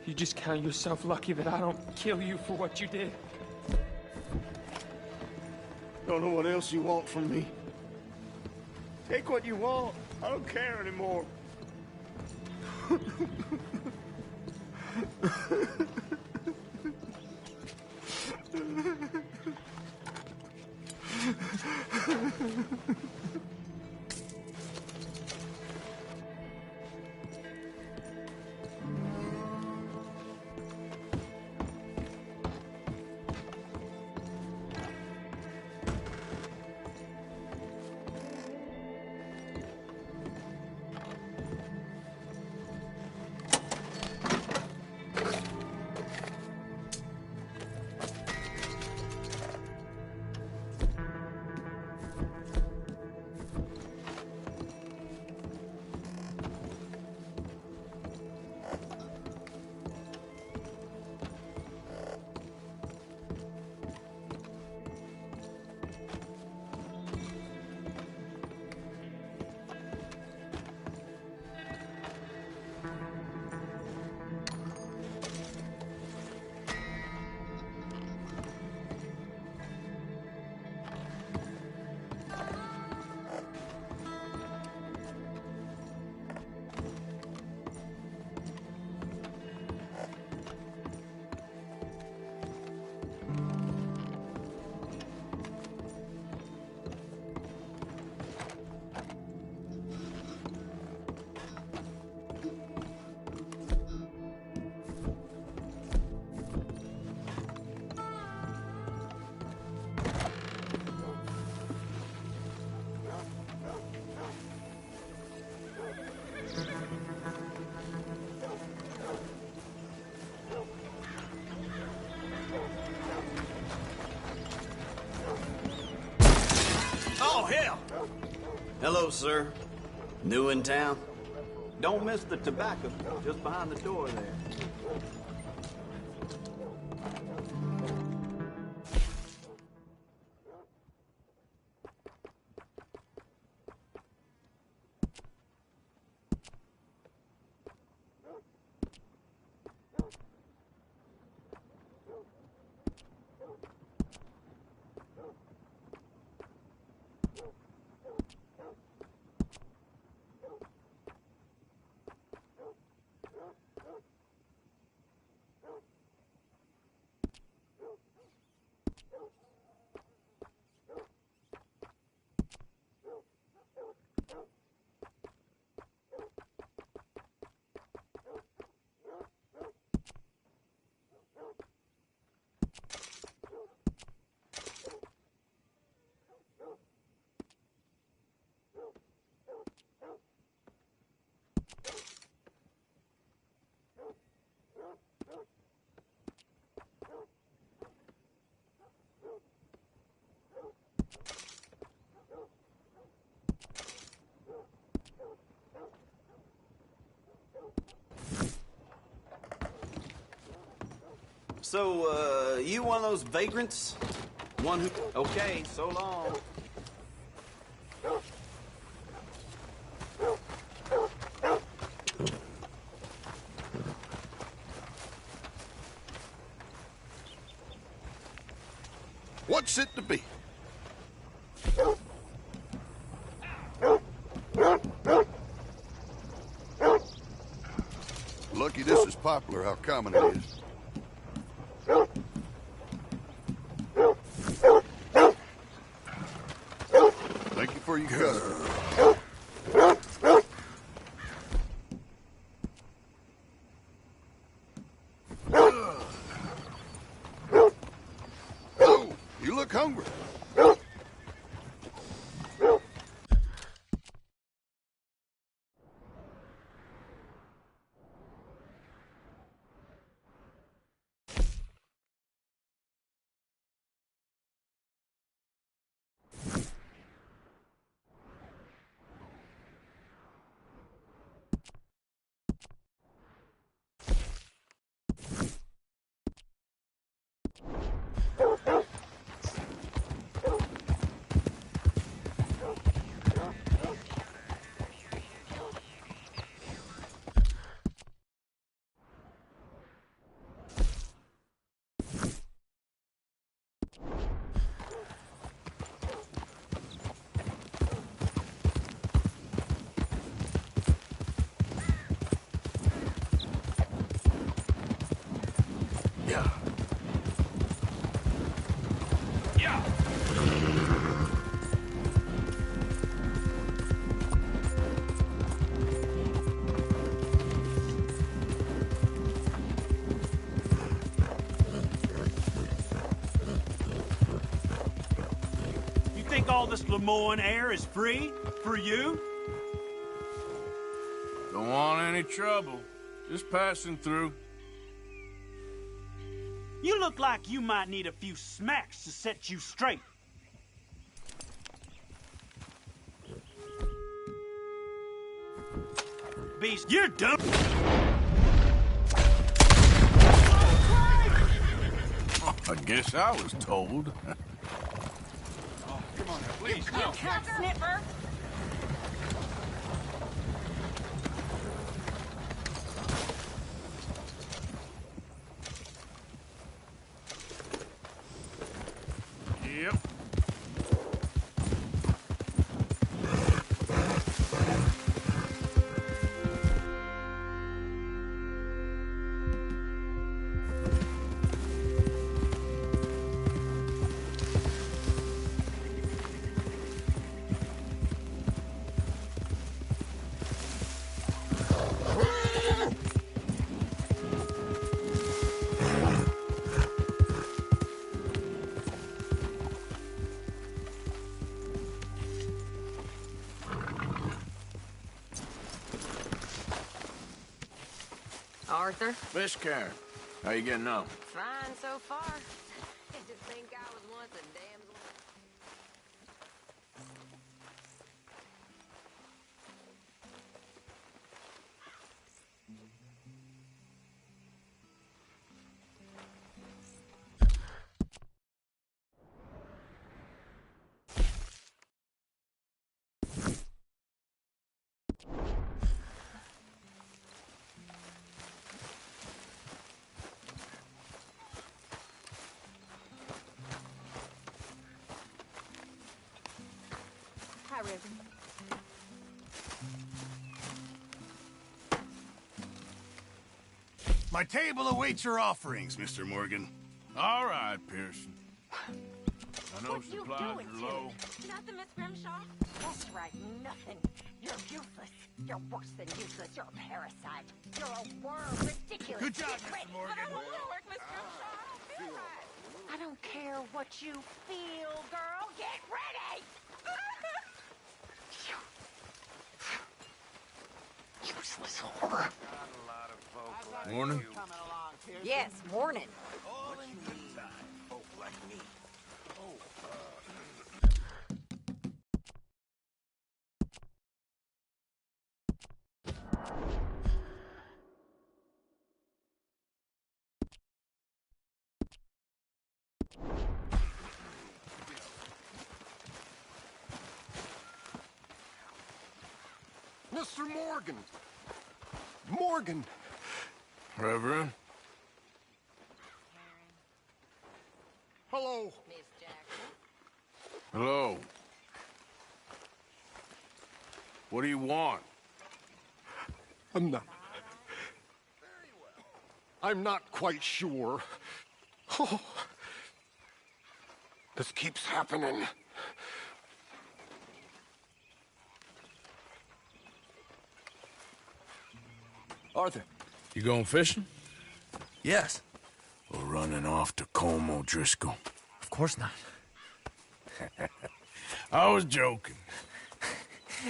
You just count yourself lucky that I don't kill you for what you did. Don't know what else you want from me. Take what you want. I don't care anymore. Hello, sir. New in town? Don't miss the tobacco, just behind the door there. So, you one of those vagrants? One who... Okay, so long. What's it to be? Lucky this is popular, how common it is. Thank you for your custard. Oh, you look hungry. Think all this Lemoyne air is free for you? Don't want any trouble. Just passing through. You look like you might need a few smacks to set you straight. Beast, you're done. I guess I was told. Come on, please, You no. cut sniffer! Yep. Arthur? Miss Karen, how you getting on? Fine so far. I just think I was once a damsel. Hi, Reverend. My table awaits your offerings, Mr. Morgan. All right, Pearson. I know supplies are low. Nothing, Miss Grimshaw? That's right, nothing. You're useless. You're worse than useless. You're a parasite. You're a worm. Ridiculous. Good job, Get Mr. ready. Morgan. But I don't want to work, Miss Grimshaw. I don't feel right. I don't care what you feel, girl. Get ready! Useless whore. Morning. Yes, morning. Folk like me. Mr. Morgan! Morgan! Reverend? Hello. Miss Jackson? Hello. What do you want? I'm not quite sure. Oh, this keeps happening. Arthur. You going fishing? Yes. Or running off to Colm O'Driscoll? Of course not. I was joking.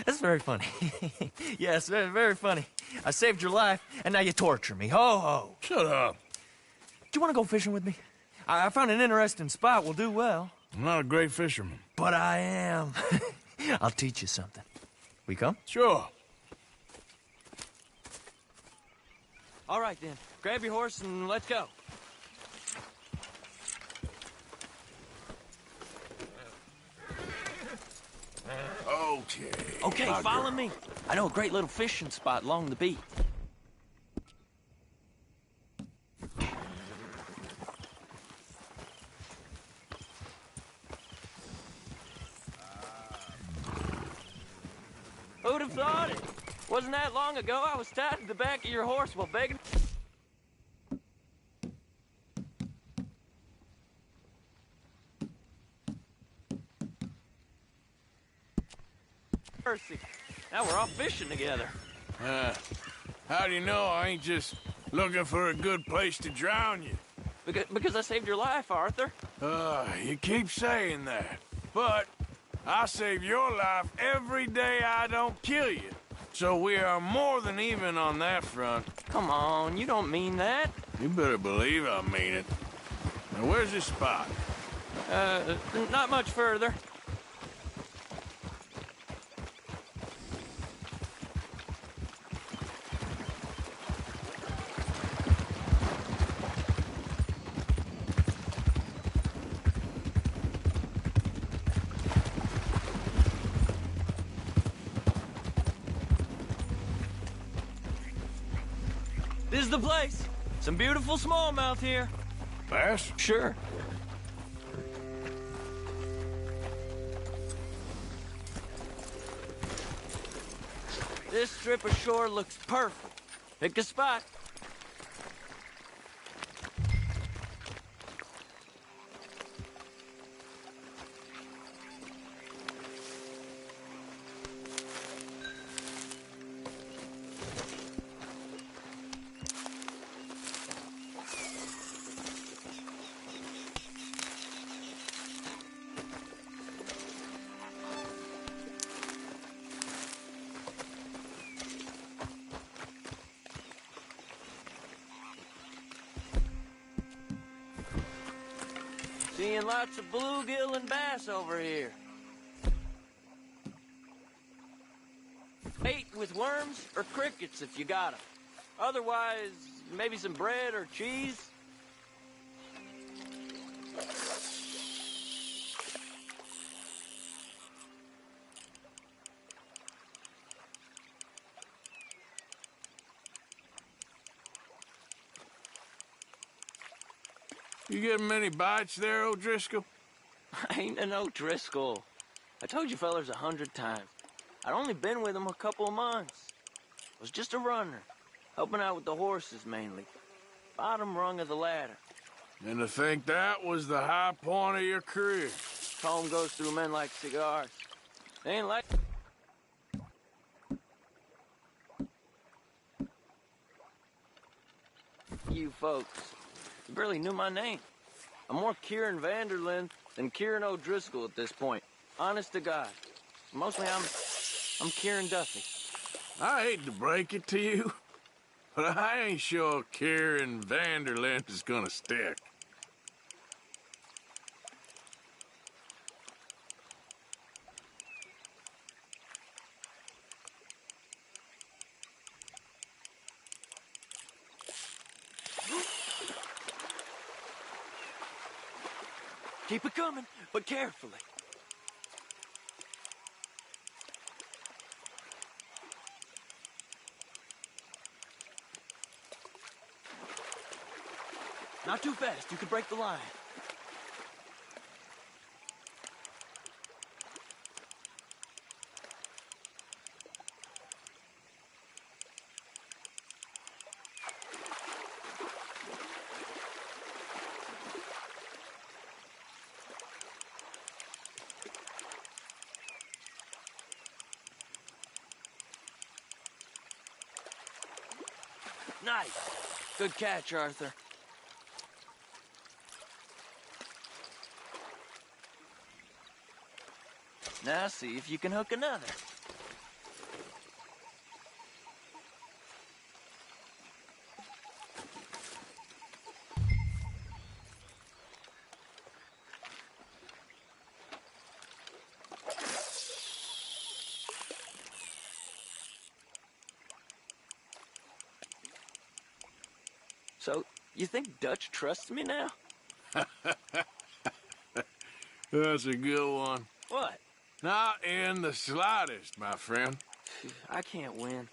That's very funny. Yes, very, very funny. I saved your life, and now you torture me. Ho, ho. Shut up. Do you want to go fishing with me? I found an interesting spot. We'll do well. I'm not a great fisherman. But I am. I'll teach you something. We come? Sure. All right, then. Grab your horse and let's go. Okay, follow me. I know a great little fishing spot along the beach. Who'd have thought it? Wasn't that long ago I was tied to the back of your horse while begging... mercy. Now we're off fishing together. How do you know I ain't just looking for a good place to drown you? Because I saved your life, Arthur. You keep saying that. But I save your life every day I don't kill you. So we are more than even on that front. Come on, you don't mean that. You better believe I mean it. Now, where's this spot? Not much further. This is the place. Some beautiful smallmouth here. Bass? Sure. This strip of shore looks perfect. Pick a spot. Seeing lots of bluegill and bass over here. Bait with worms or crickets if you got 'em. Otherwise, maybe some bread or cheese. You getting many bites there, O'Driscoll? I ain't an O'Driscoll. I told you fellers 100 times. I'd only been with him a couple of months. Was just a runner, helping out with the horses mainly. Bottom rung of the ladder. And to think that was the high point of your career. Colm goes through men like cigars. They ain't like... you folks. You barely knew my name. I'm more Kieran Vanderlyn than Kieran O'Driscoll at this point. Honest to God. Mostly I'm Kieran Duffy. I hate to break it to you, but I ain't sure Kieran Vanderlyn is gonna stick. Keep it coming, but carefully. Not too fast. You could break the line. Nice. Good catch, Arthur. Now see if you can hook another. So, you think Dutch trusts me now? That's a good one. What? Not in the slightest, my friend. I can't win.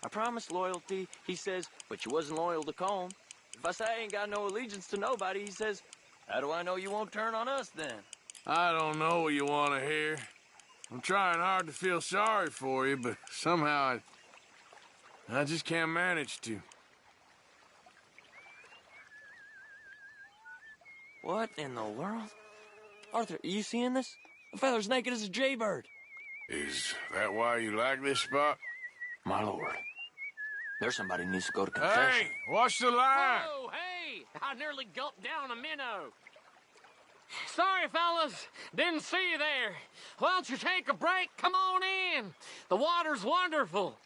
I promised loyalty, he says, but you wasn't loyal to Colm. If I say I ain't got no allegiance to nobody, he says, how do I know you won't turn on us then? I don't know what you want to hear. I'm trying hard to feel sorry for you, but somehow I just can't manage to. What in the world? Arthur, are you seeing this? The feather's naked as a jaybird. Is that why you like this spot? My lord. There's somebody who needs to go to confession. Hey, watch the line! Oh, hey! I nearly gulped down a minnow. Sorry, fellas. Didn't see you there. Why don't you take a break? Come on in. The water's wonderful.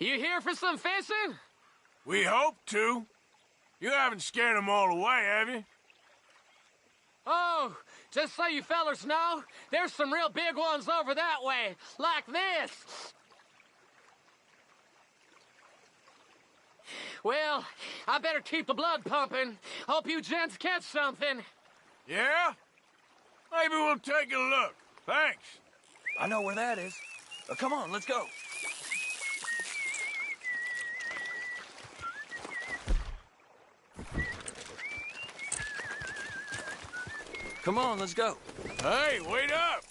You here for some fishing? We hope to. You haven't scared them all away, have you? Oh, just so you fellers know, there's some real big ones over that way, like this. Well, I better keep the blood pumping. Hope you gents catch something. Yeah? Maybe we'll take a look. Thanks. I know where that is. Come on, let's go. Come on, let's go. Hey, wait up!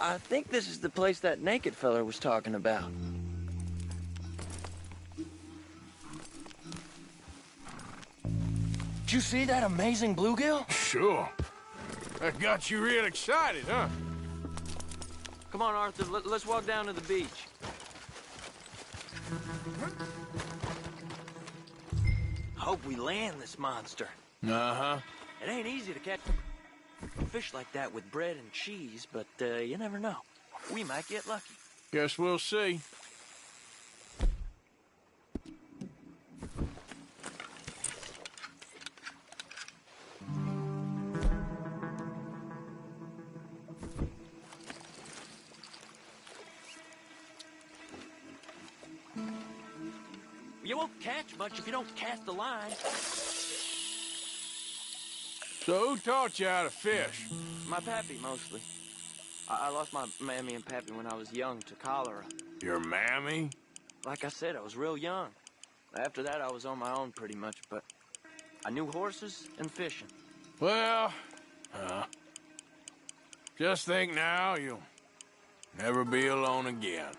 I think this is the place that naked feller was talking about. Did you see that amazing bluegill? Sure. That got you real excited, huh? Come on, Arthur, let's walk down to the beach. Hope we land this monster. Uh-huh. It ain't easy to catch fish like that with bread and cheese, but you never know. We might get lucky. Guess we'll see. You won't catch much if you don't cast the line. So who taught you how to fish? My pappy, mostly. I lost my mammy and pappy when I was young to cholera. Your mammy? Like I said, I was real young. After that, I was on my own pretty much, but I knew horses and fishing. Well, just think now, you'll never be alone again.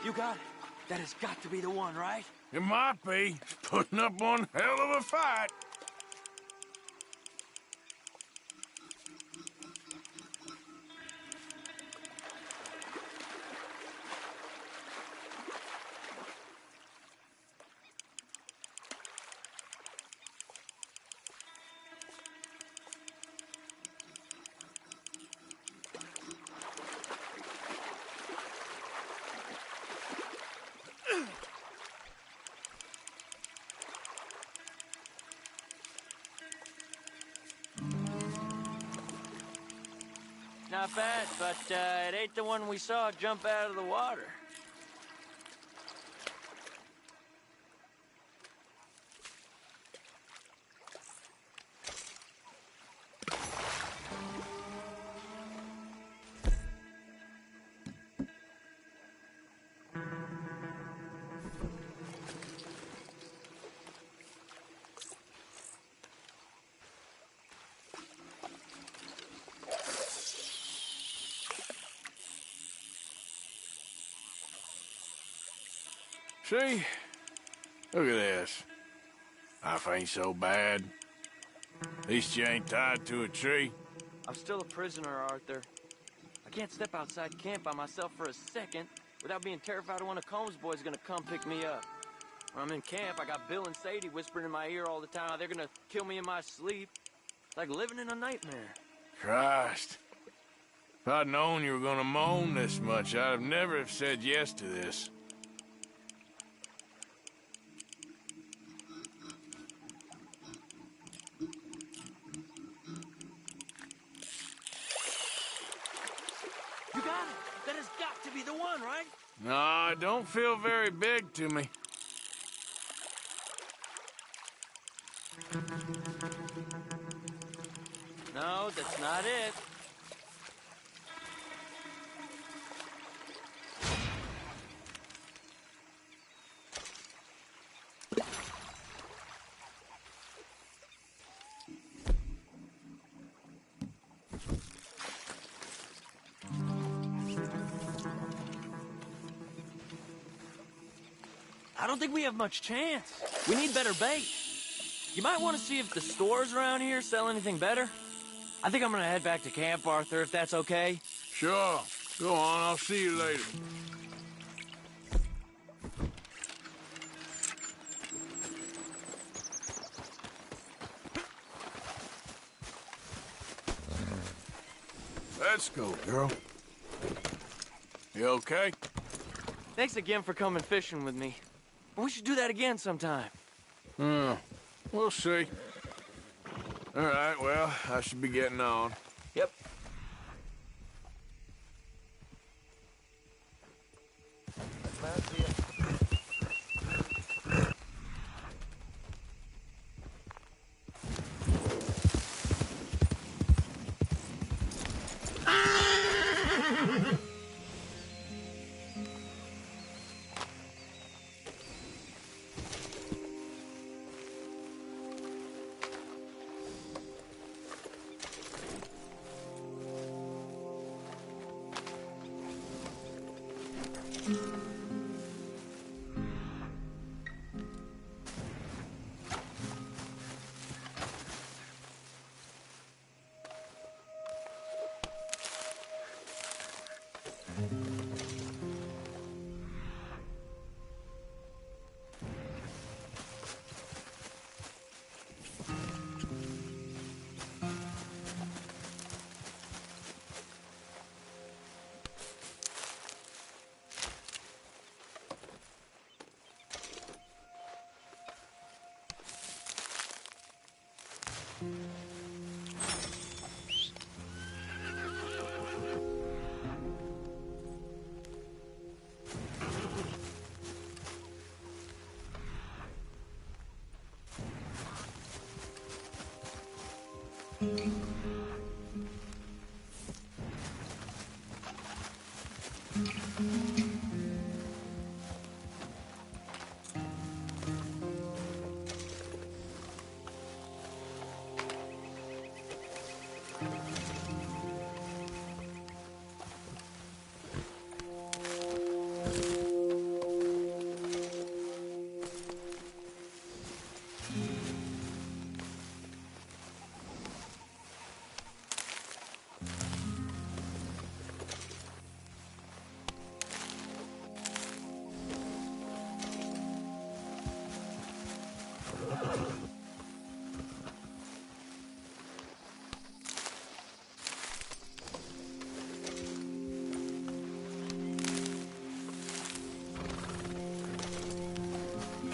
You got it. That has got to be the one, right? It might be. Putting up one hell of a fight. Not bad, but it ain't the one we saw jump out of the water. See? Look at this. Life ain't so bad. At least you ain't tied to a tree. I'm still a prisoner, Arthur. I can't step outside camp by myself for a second without being terrified one of Combs' boys gonna come pick me up. When I'm in camp, I got Bill and Sadie whispering in my ear all the time how they're gonna kill me in my sleep. It's like living in a nightmare. Christ. If I'd known you were gonna moan this much, I'd have never have said yes to this. You got it! That has got to be the one, right? No, it don't feel very big to me. No, that's not it. I don't think we have much chance. We need better bait. You might want to see if the stores around here sell anything better. I think I'm gonna head back to camp, Arthur, if that's okay. Sure. Go on, I'll see you later. Let's go, girl. You okay? Thanks again for coming fishing with me. We should do that again sometime. We'll see. All right, well, I should be getting on. Yep.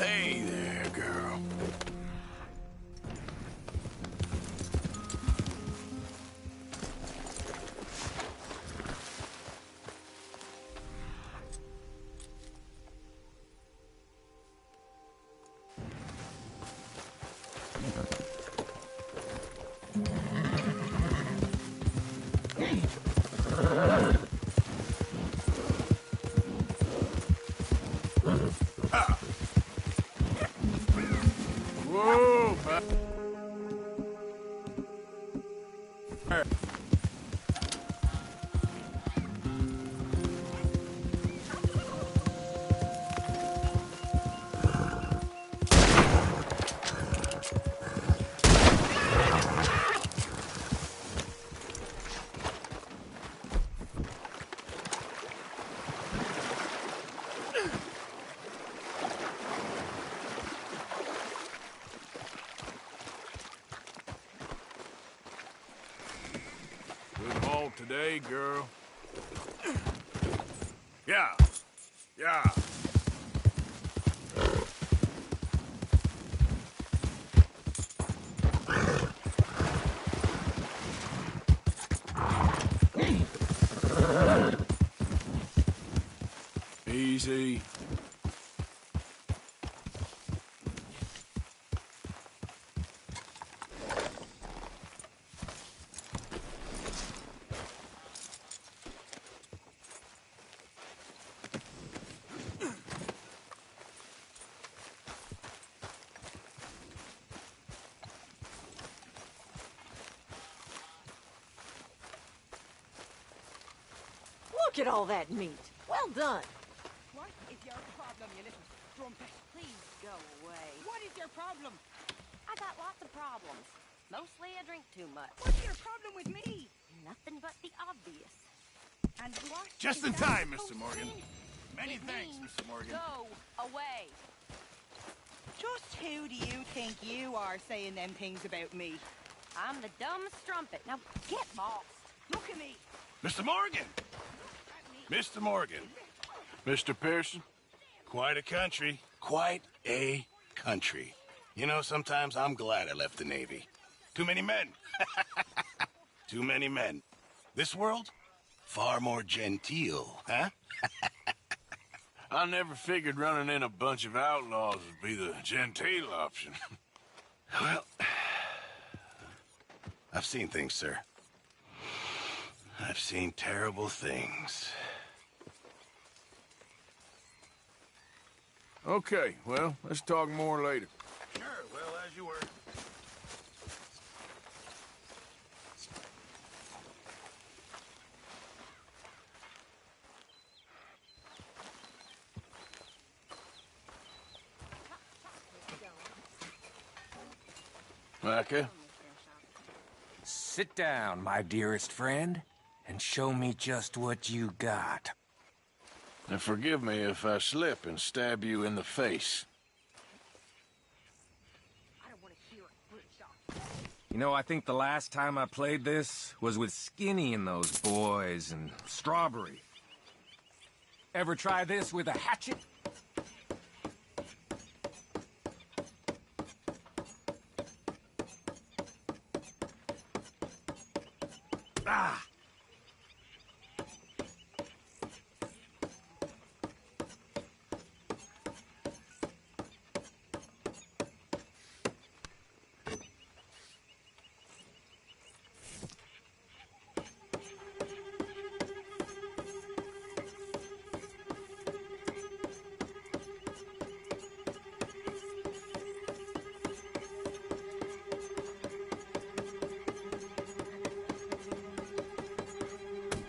Hey there, girl. Whoa, man. Good haul today, girl. Yeah. Yeah. Easy. Look at all that meat. Well done. What is your problem, you little strumpet? Please go away. What is your problem? I got lots of problems. Mostly I drink too much. What's your problem with me? Nothing but the obvious. And what? Just is in that time, supposed Mr. Morgan. to mean? Many It thanks, means Mr. Morgan. Go away. Just who do you think you are saying them things about me? I'm the dumb strumpet. Now get lost. Look at me. Mr. Morgan! Mr. Morgan. Mr. Pearson, quite a country. Quite a country. You know, sometimes I'm glad I left the Navy. Too many men. Too many men. This world, far more genteel, huh? I never figured running in a bunch of outlaws would be the genteel option. Well, I've seen things, sir. I've seen terrible things. Okay, well, let's talk more later. Sure, well, as you were. Micah? Sit down, my dearest friend, and show me just what you got. And forgive me if I slip and stab you in the face. You know, I think the last time I played this was with Skinny and those boys and Strawberry. Ever try this with a hatchet? Ah!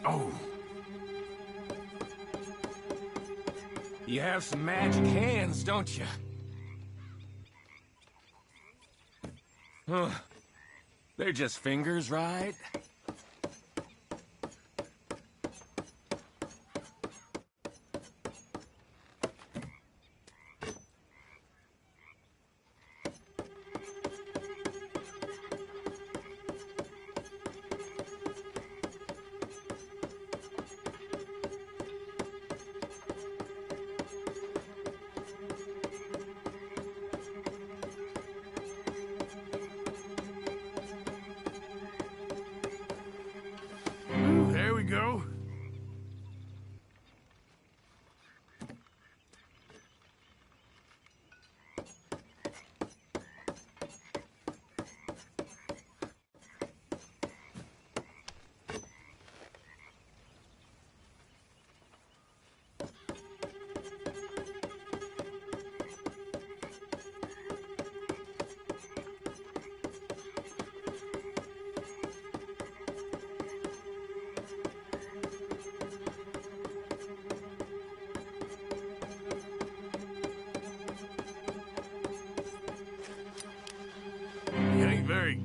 Oh. You have some magic hands, don't you? Huh. They're just fingers, right?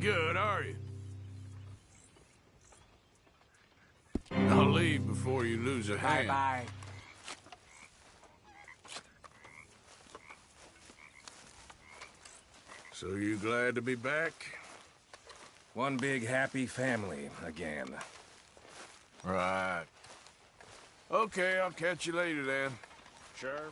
good, are you? I'll leave before you lose a hand. Bye-bye. So you glad to be back? One big happy family again. Right. Okay, I'll catch you later then. Sure.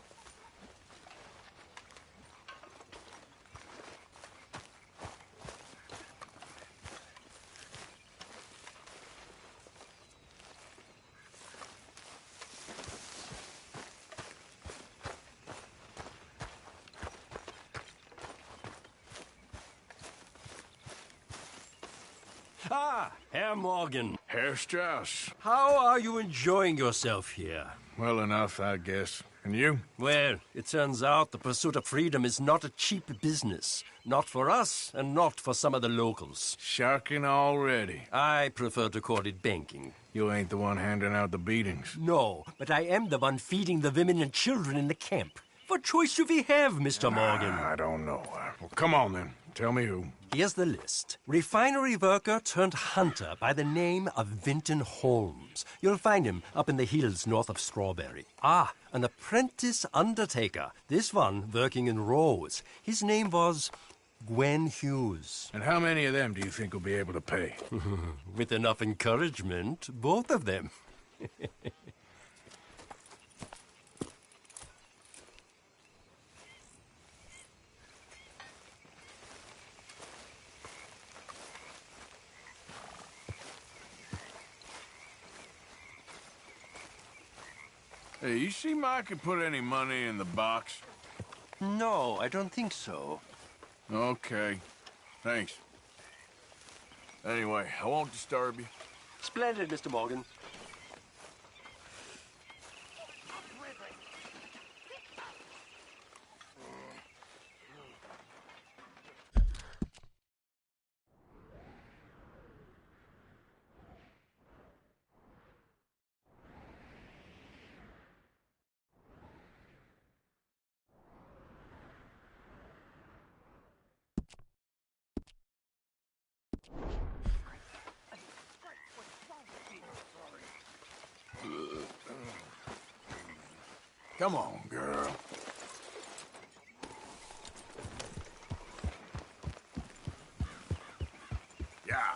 Ah, Herr Morgan. Herr Strauss. How are you enjoying yourself here? Well enough, I guess. And you? Well, it turns out the pursuit of freedom is not a cheap business. Not for us, and not for some of the locals. Sharking already. I prefer to call it banking. You ain't the one handing out the beatings. No, but I am the one feeding the women and children in the camp. What choice do we have, Mr. Morgan? I don't know. Well, come on then. Tell me who. Here's the list. Refinery worker turned hunter by the name of Vinton Holmes. You'll find him up in the hills north of Strawberry. Ah, an apprentice undertaker. This one working in rows. His name was Gwen Hughes. And how many of them do you think will be able to pay? With enough encouragement, both of them. Hey, you see Mike could put any money in the box? No, I don't think so. Okay. Thanks. Anyway, I won't disturb you. Splendid, Mr. Morgan. Come on, girl. Yeah.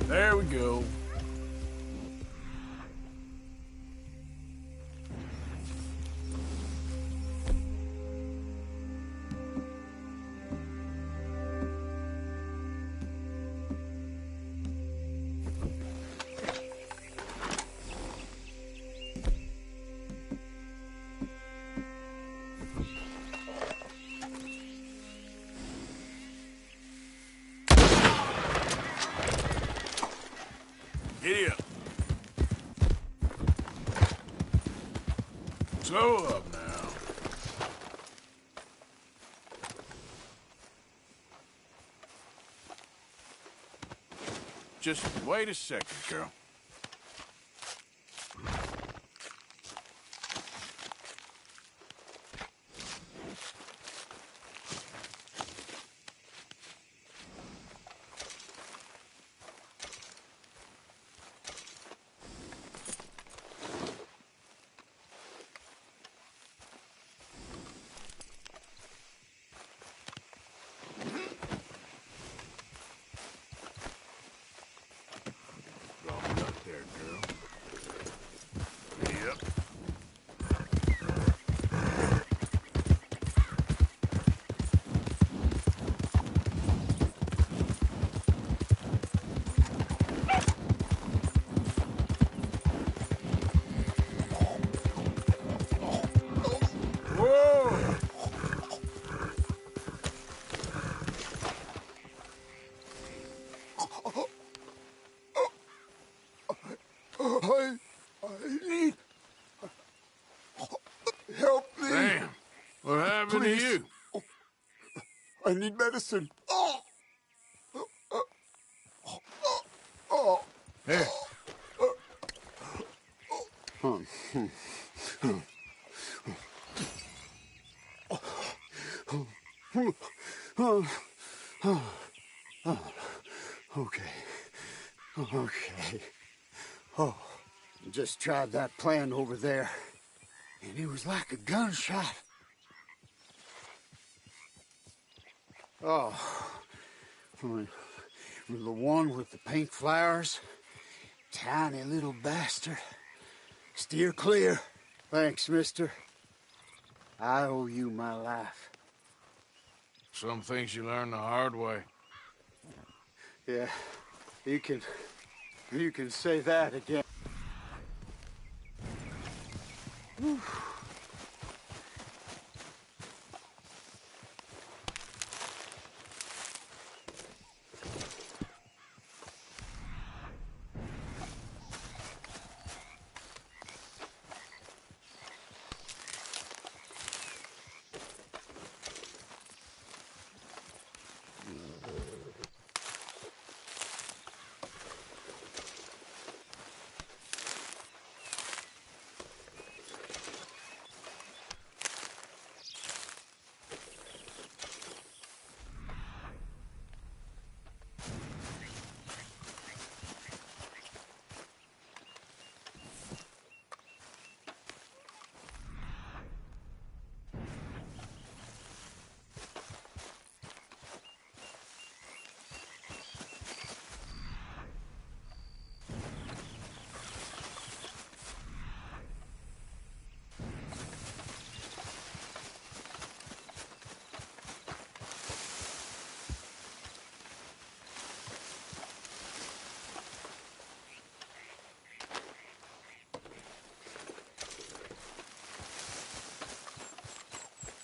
There we go. Giddy up. Slow up now. Just wait a second, girl. you? I need medicine. Oh! Oh! Here. Okay. Okay. Oh, just tried that plan over there, and it was like a gunshot. Oh, the one with the pink flowers, tiny little bastard. Steer clear. Thanks, mister. I owe you my life. Some things you learn the hard way. Yeah, you can say that again. Whew.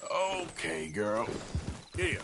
Okay, girl. Here.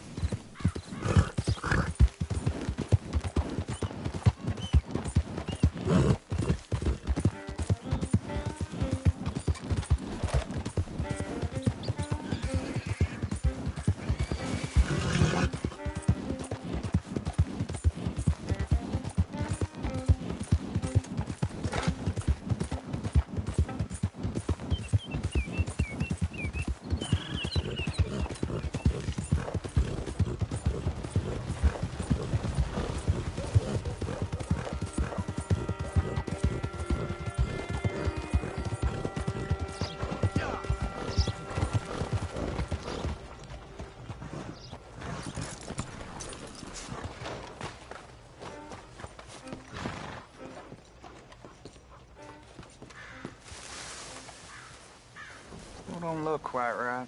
Don't look quite right.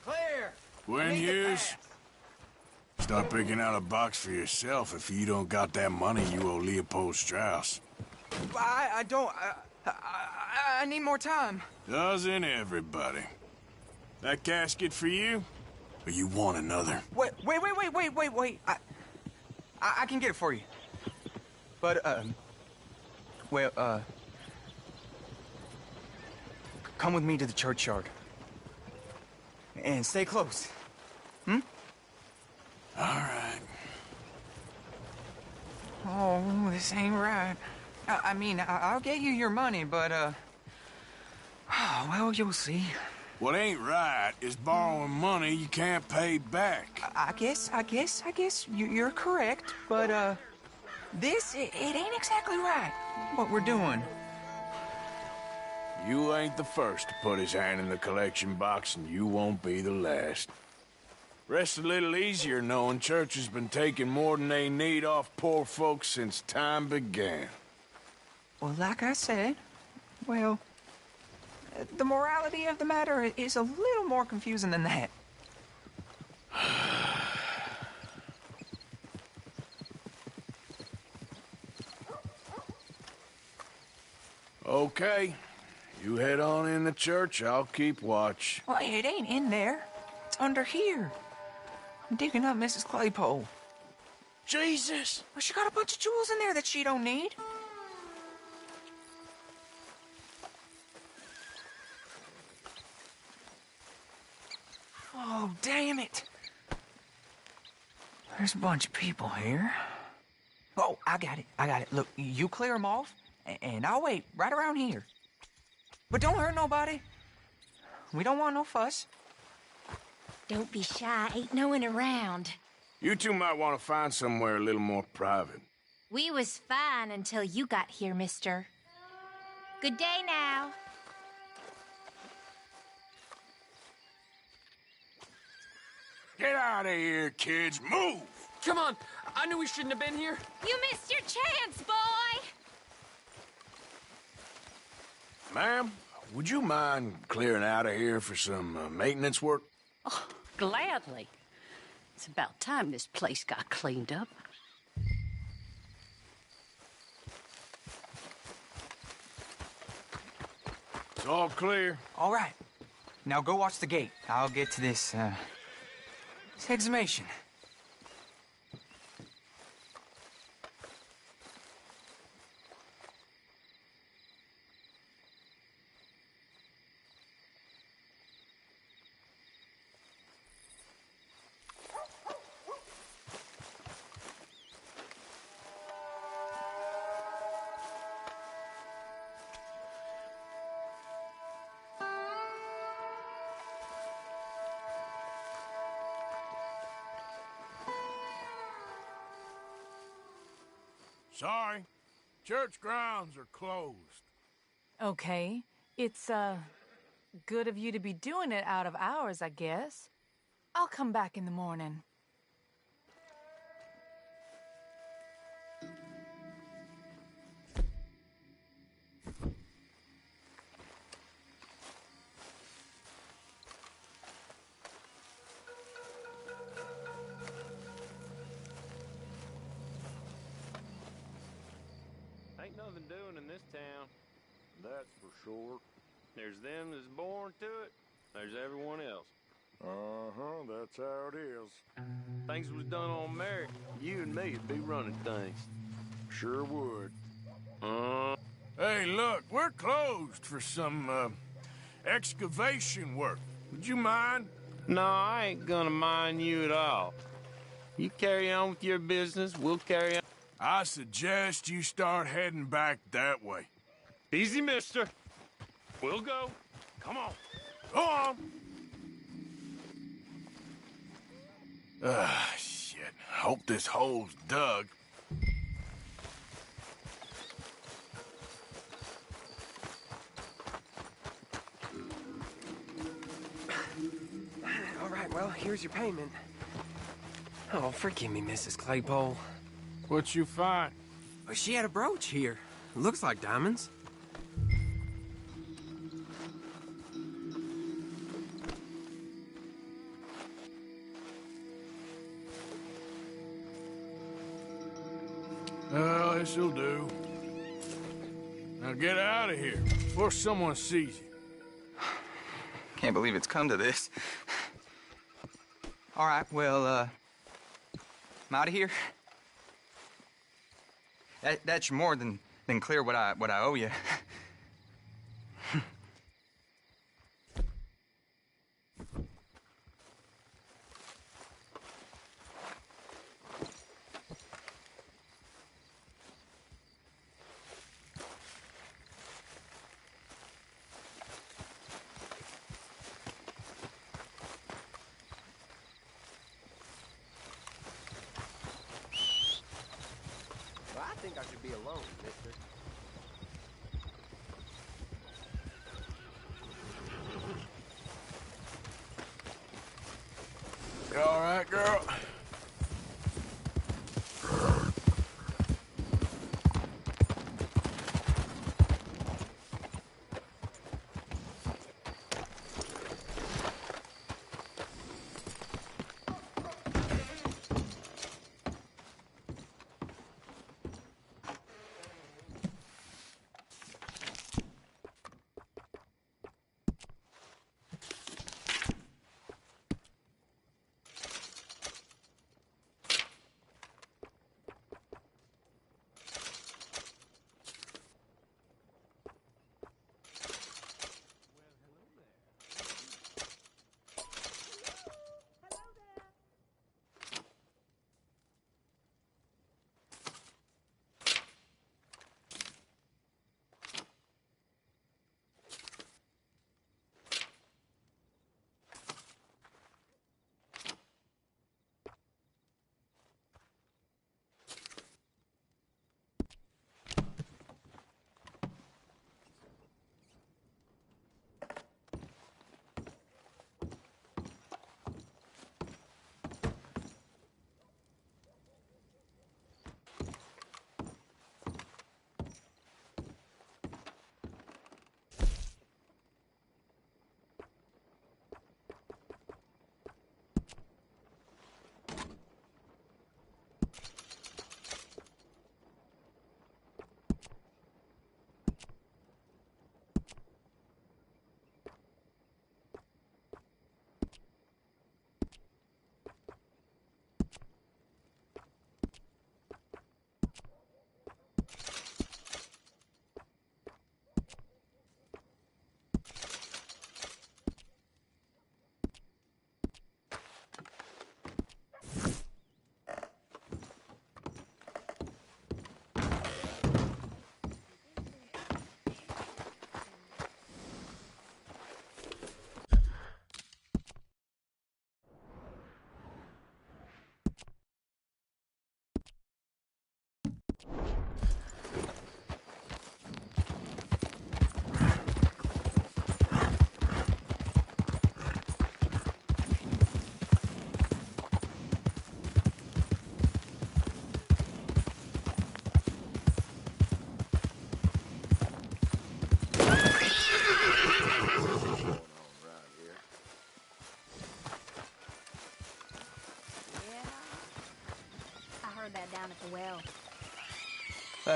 Clear! Gwen Hughes, start picking out a box for yourself if you don't got that money you owe Leopold Strauss. I don't... I need more time. Doesn't everybody? That casket for you? Or you want another? Wait. I can get it for you. But, come with me to the churchyard. And stay close. Hmm? All right. Oh, this ain't right. I mean, I'll get you your money, but, well, you'll see. What ain't right is borrowing money you can't pay back. I guess you're correct, but, it ain't exactly right, what we're doing. You ain't the first to put his hand in the collection box, and you won't be the last. Rest a little easier knowing church has been taking more than they need off poor folks since time began. Well, like I said, well, the morality of the matter is a little more confusing than that. Okay. You head on in the church, I'll keep watch. Well, it ain't in there. It's under here. I'm digging up Mrs. Claypole. Jesus! Well, she got a bunch of jewels in there that she don't need. Oh, damn it. There's a bunch of people here. Oh, I got it. Look, you clear them off, and I'll wait right around here. But don't hurt nobody. We don't want no fuss. Don't be shy. Ain't no one around. You two might want to find somewhere a little more private. We was fine until you got here, mister. Good day now. Get out of here, kids. Move! Come on. I knew we shouldn't have been here. You missed your chance, boy! Ma'am, would you mind clearing out of here for some maintenance work? Oh, gladly. It's about time this place got cleaned up. It's all clear. All right. Now go watch the gate. I'll get to this exhumation. Sorry. Church grounds are closed. Okay. It's, good of you to be doing it out of hours, I guess. I'll come back in the morning. Ain't nothing doing in this town. That's for sure. There's them that's born to it. There's everyone else. Uh-huh, that's how it is. Things was done on merit. You and me'd be running things. Sure would. Hey, look, we're closed for some, excavation work. Would you mind? No, I ain't gonna mind you at all. You carry on with your business, we'll carry on. I suggest you start heading back that way. Easy, mister. We'll go. Come on. Go on. Shit. Hope this hole's dug. All right, well, here's your payment. Oh, forgive me, Mrs. Claypole. What you find? Well, she had a brooch here. Looks like diamonds. Well, this'll do. Now get out of here before someone sees you. Can't believe it's come to this. All right, well, I'm out of here. That's more than clear what I owe you. I think I should be alone, mister. You all right, girl?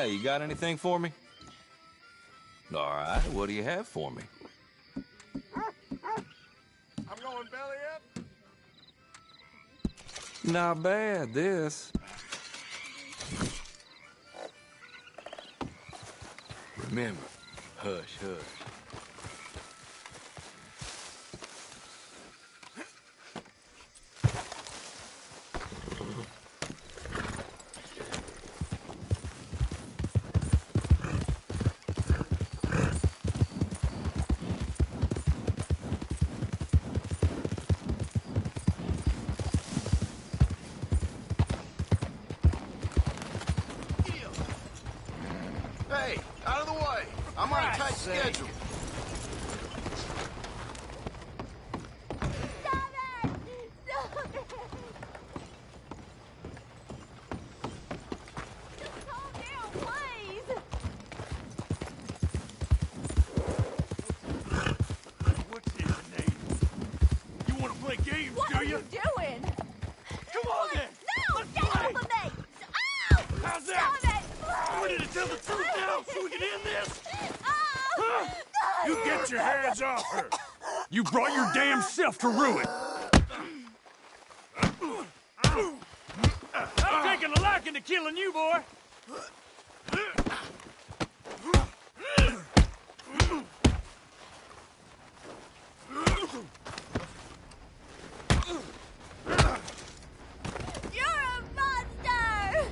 Hey, you got anything for me? All right, what do you have for me? I'm going belly up. Not bad, this. Remember, hush, hush. Hey, out of the way. I'm on a tight schedule. What's his name? You want to play games, What do are you? you doing? Come on then. No, Let's get play. off of me! Ow! How's that? Stop it, please! You ready to tell the truth now so we can end this? Oh! You get your hands off her! You brought your damn self to ruin! I'm taking a liking to killing you, boy! You're a monster!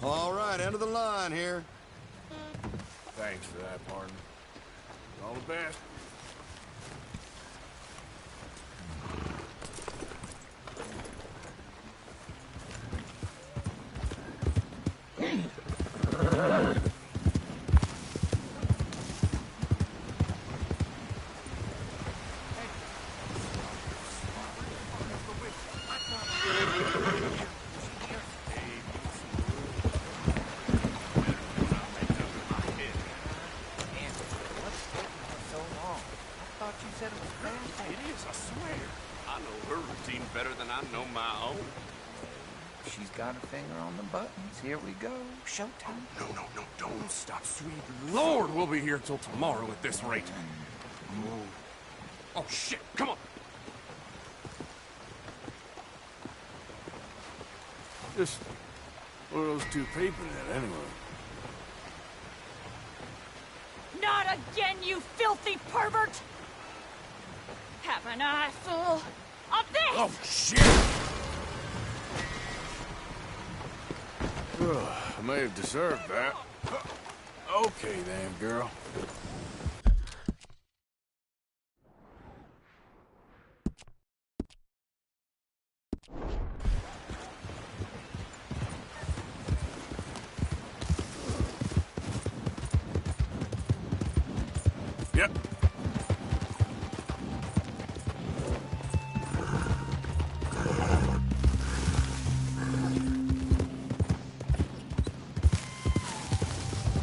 All right, end of the line here. Thanks for that, partner. All the best. Better than I know my own. She's got her finger on the buttons. Here we go. Showtime. No, don't stop, sweet Lord. We'll be here till tomorrow at this rate. Oh, shit, come on. Just what are those two peeping at, anyway? Not again, you filthy pervert! Have an eye full of this! Oh, shit! I may have deserved that. Okay then, girl. Yep.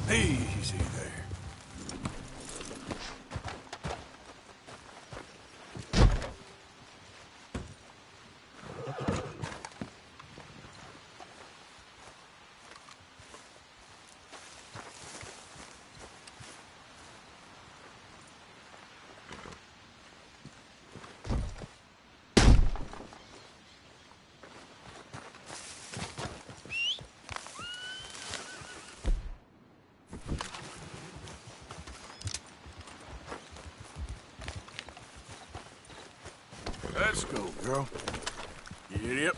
Easy there. Let's go, girl. Giddy up.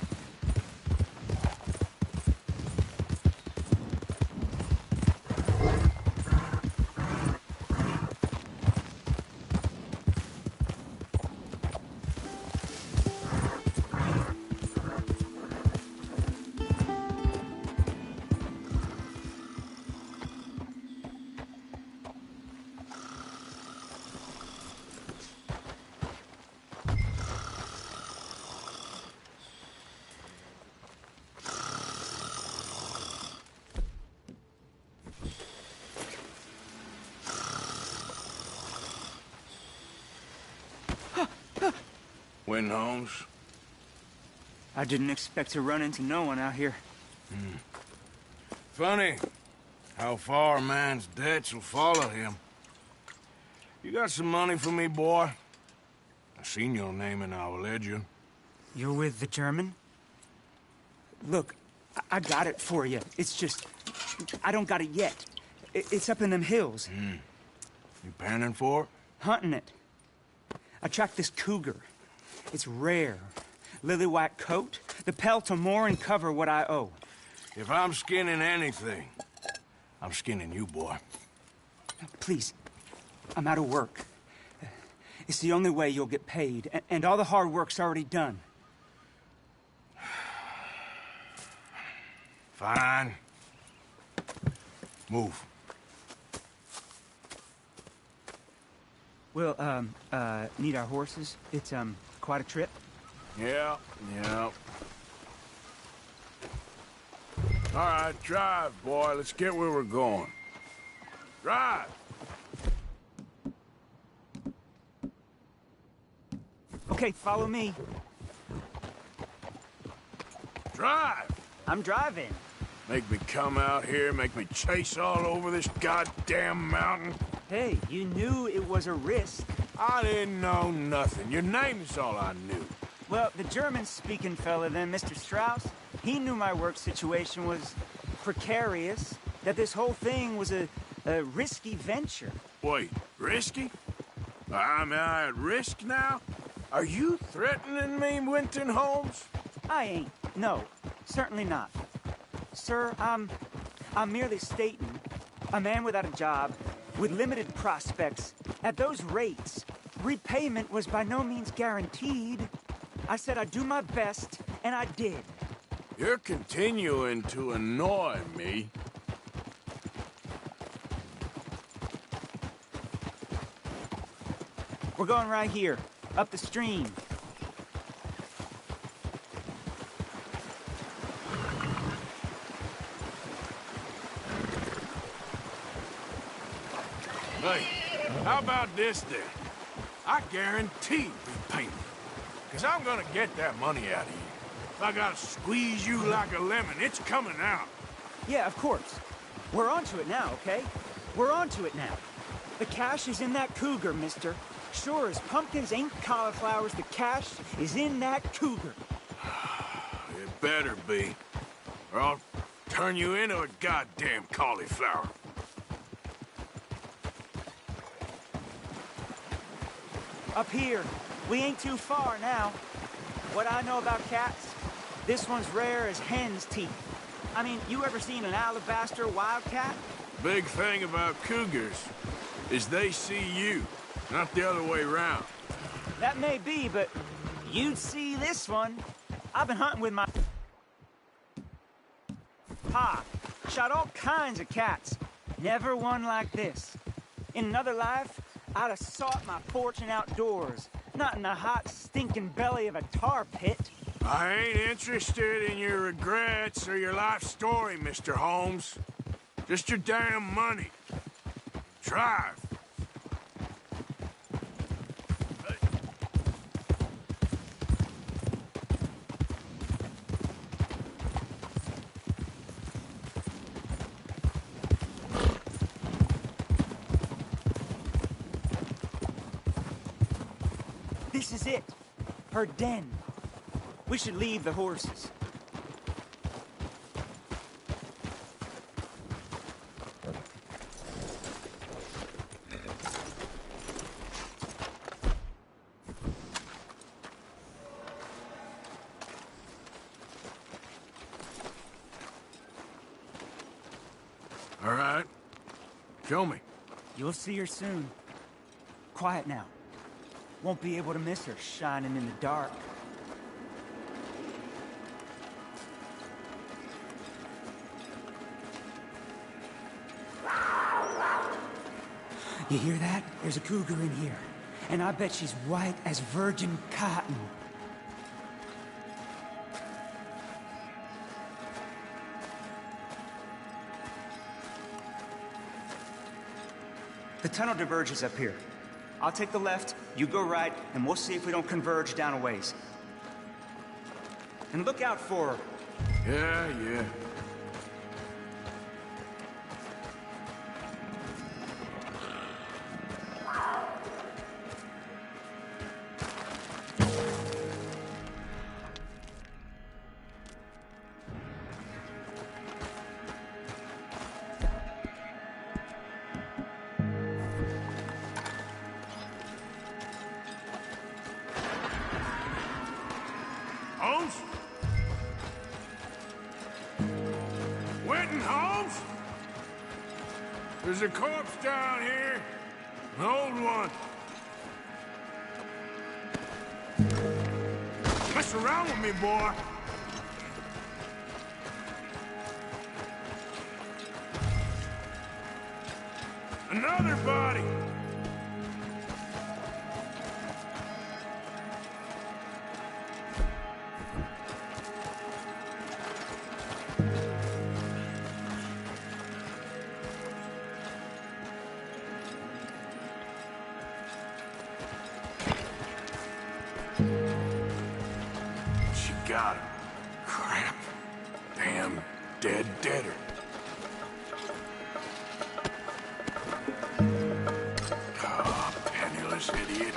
Win, Holmes. I didn't expect to run into no one out here. Funny how far a man's debts will follow him. You got some money for me, boy? I seen your name in our ledger. You're with the German? Look, I got it for you. It's just, I don't got it yet. It's up in them hills. You panning for it? Hunting it. I tracked this cougar. It's rare. Lily white coat. The pelt to more and cover what I owe. If I'm skinning anything, I'm skinning you, boy. Please, I'm out of work. It's the only way you'll get paid, and all the hard work's already done. Fine. Move. We'll, need our horses. It's, quite a trip. Yeah. All right, drive, boy. Let's get where we're going. Drive! Okay, follow me. Drive! I'm driving. Make me come out here, make me chase all over this goddamn mountain? Hey, you knew it was a risk. I didn't know nothing. Your name's all I knew. Well, the German-speaking fella then, Mr. Strauss, he knew my work situation was precarious, that this whole thing was a risky venture. Wait, risky? Am I at risk now? Are you threatening me, Winton Holmes? I ain't. No, certainly not. Sir, I'm merely stating, a man without a job, with limited prospects, at those rates, repayment was by no means guaranteed. I said I'd do my best, and I did. You're continuing to annoy me. We're going right here, up the stream. Hey, how about this then? I guarantee repayment. Because I'm gonna get that money out of you. If I gotta squeeze you like a lemon, it's coming out. Yeah, of course. We're onto it now, okay? We're onto it now. The cash is in that cougar, mister. Sure as pumpkins ain't cauliflowers, the cash is in that cougar. It better be, or I'll turn you into a goddamn cauliflower. Up here, we ain't too far now. What I know about cats, this one's rare as hen's teeth. I mean, you ever seen an alabaster wildcat? Big thing about cougars is they see you, not the other way around. That may be, but you'd see this one. I've been hunting with my pa. Shot all kinds of cats. Never one like this. In another life, I'd have sought my fortune outdoors, not in the hot, stinking belly of a tar pit. I ain't interested in your regrets or your life story, Mr. Holmes. Just your damn money. Drive. This is it. Her den. We should leave the horses. All right. Show me. You'll see her soon. Quiet now. Won't be able to miss her shining in the dark. You hear that? There's a cougar in here. And I bet she's white as virgin cotton. The tunnel diverges up here. I'll take the left, you go right, and we'll see if we don't converge down a ways. And look out for her. Yeah. Holmes? Winton Holmes? There's a corpse down here. An old one. Mess around with me, boy. Another body. She got him. Crap. Damn deader. Oh, penniless idiot.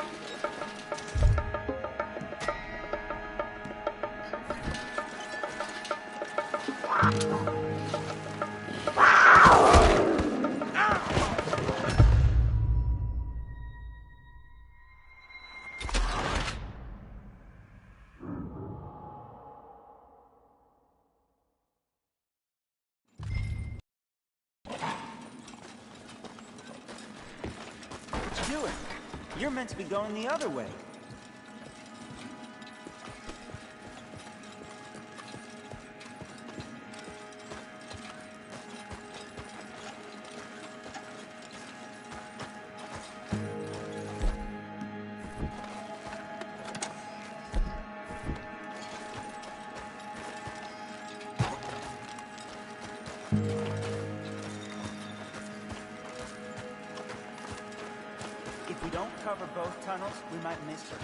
What you doing? You're meant to be going the other way. If we don't cover both tunnels, we might miss her.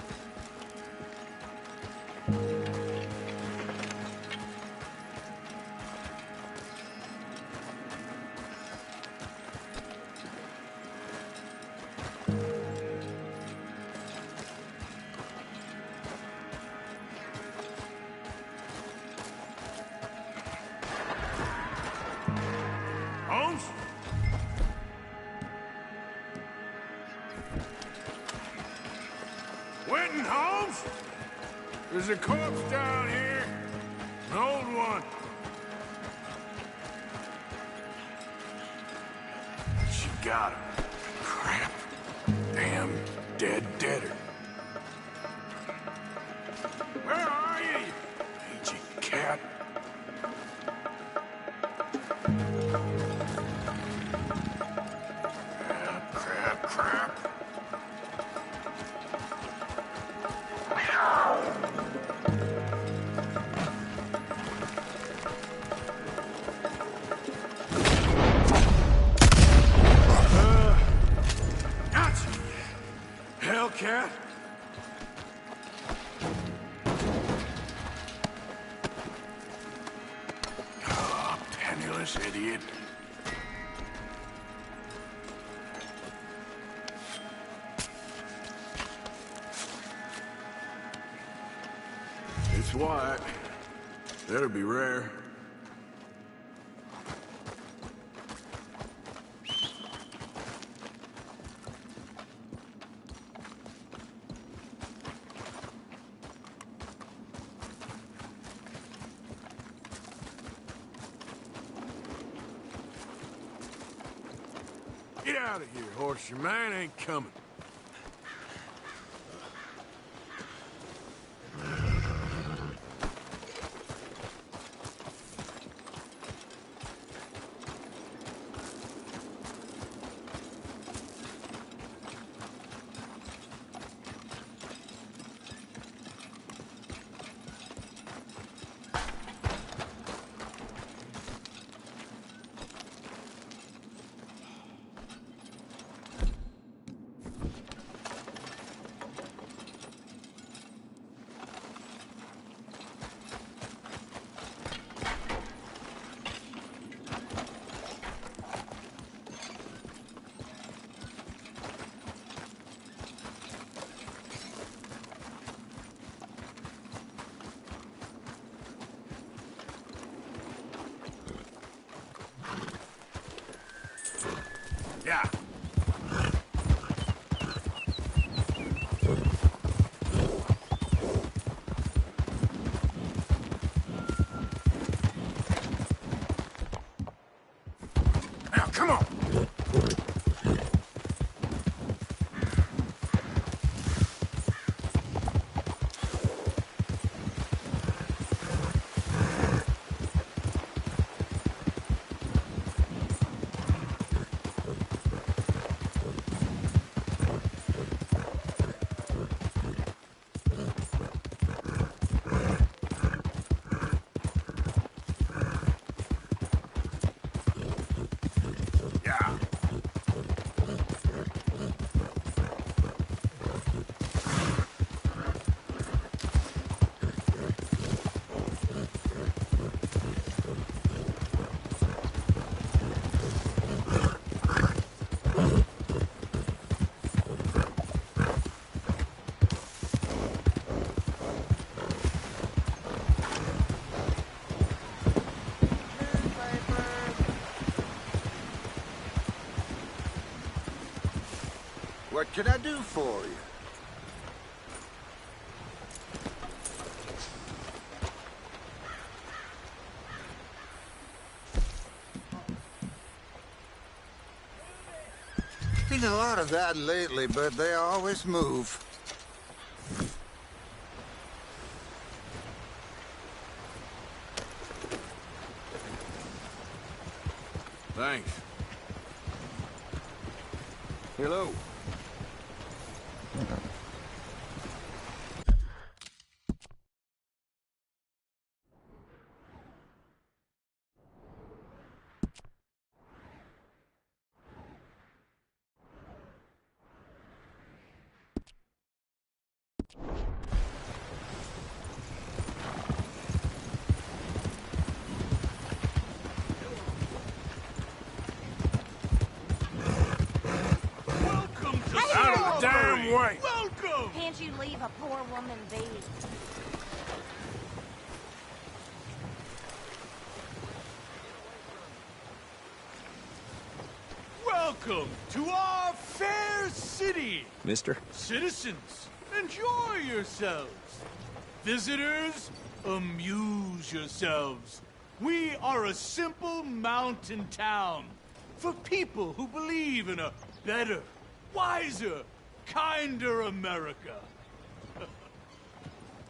Holmes? Winton, Holmes? There's a corpse down here. An old one. She got him. Crap. Damn deader. Where are you, you mangy cat? Crap. Gotcha! Hellcat! Oh, penniless idiot. It's white. That'll be rare. Get out of here, horse. Your man ain't coming. Yeah. Now, come on. Yeah. What can I do for you? Seen a lot of that lately, but they always move. Thanks. Hello. Out of the damn way! Welcome! Can't you leave a poor woman be? Welcome to our fair city! Mister? Citizens, enjoy yourselves. Visitors, amuse yourselves. We are a simple mountain town for people who believe in a better, wiser, kinder America.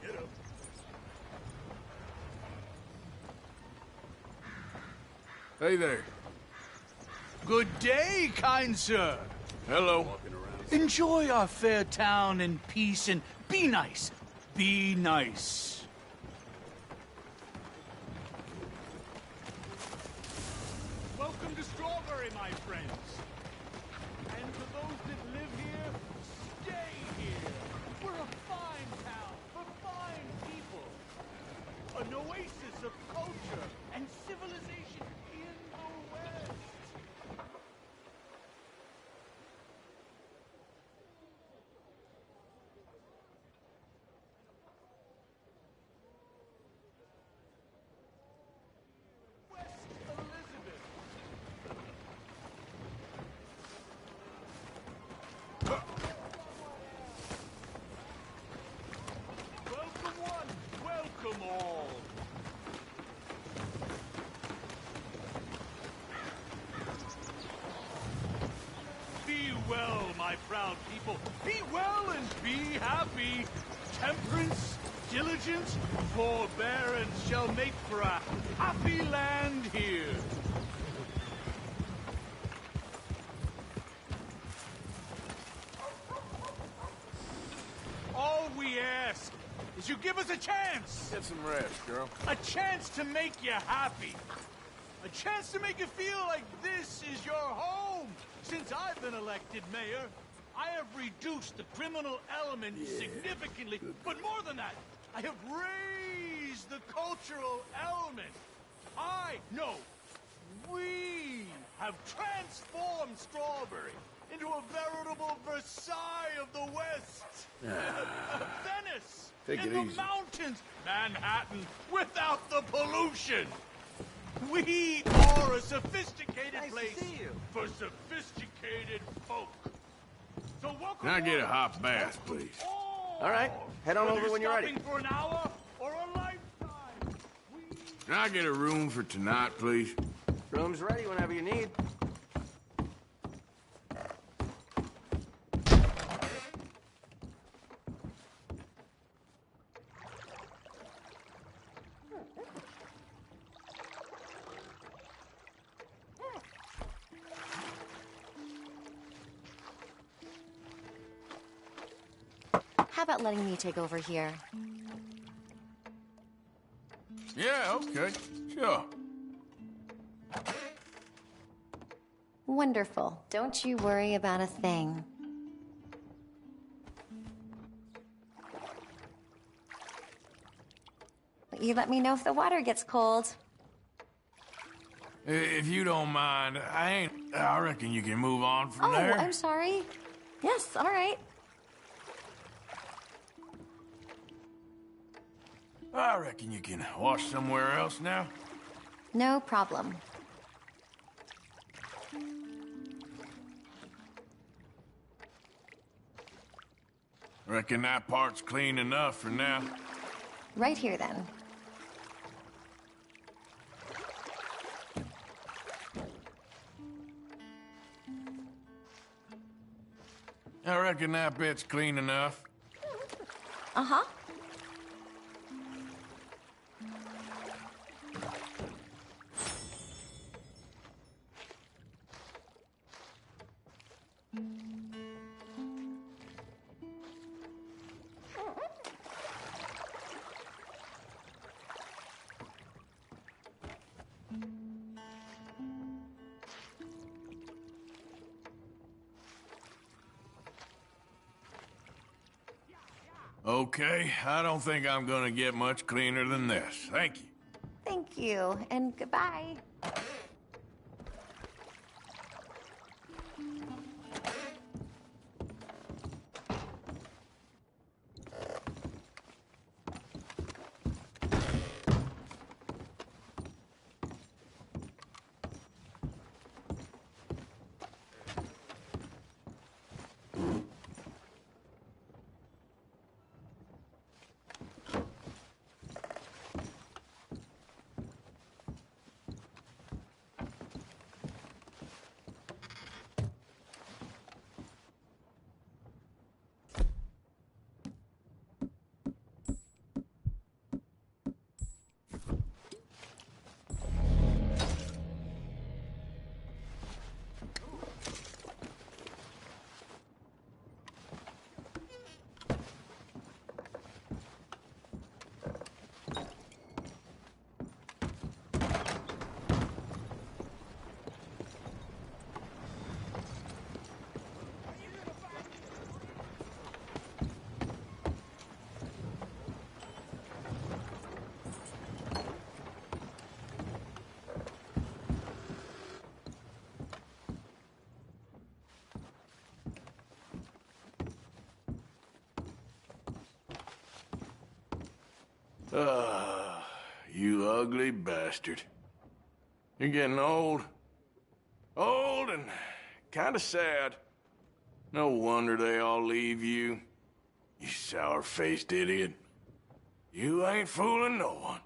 Get up. Hey there. Good day, kind sir. Hello. Enjoy our fair town in peace and be nice. Be nice. Welcome to Strawberry, my friends. And to those that live here, stay here. We're a fine town for fine people. An oasis of culture and civilization in the West. Welcome one, welcome all. Be well, my proud people. Be well and be happy. Temperance, diligence, forbearance shall make for a happy land here. All we ask is you give us a chance. Get some rest, girl. A chance to make you happy. A chance to make you feel like this is your home. Since I've been elected mayor, I have reduced the criminal element significantly. But more than that, I have raised the cultural element. We have transformed Strawberry into a veritable Versailles of the West. Venice, Take in it the easy. mountains, Manhattan, without the pollution. We are a sophisticated place for sophisticated folk. So welcome. Can I get a hot bath, please? All right, head on Whether over when you're ready. stopping for an hour or a lifetime. Can I get a room for tonight, please? Room's ready whenever you need. How about letting me take over here? Yeah, okay. Sure. Wonderful. Don't you worry about a thing. But you let me know if the water gets cold. If you don't mind, I reckon you can move on from Oh, there. I'm sorry. Yes, all right. I reckon you can wash somewhere else now. No problem. Reckon that part's clean enough for now. Right here, then. I reckon that bit's clean enough. Uh-huh. Okay, I don't think I'm gonna get much cleaner than this. Thank you. Thank you, and goodbye. You ugly bastard. You're getting old. Old and kinda sad. No wonder they all leave you. You sour-faced idiot. You ain't fooling no one.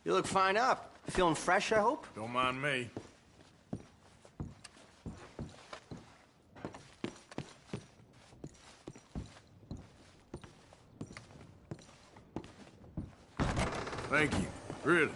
You look fine up. Feeling fresh, I hope? Don't mind me. Thank you. Really.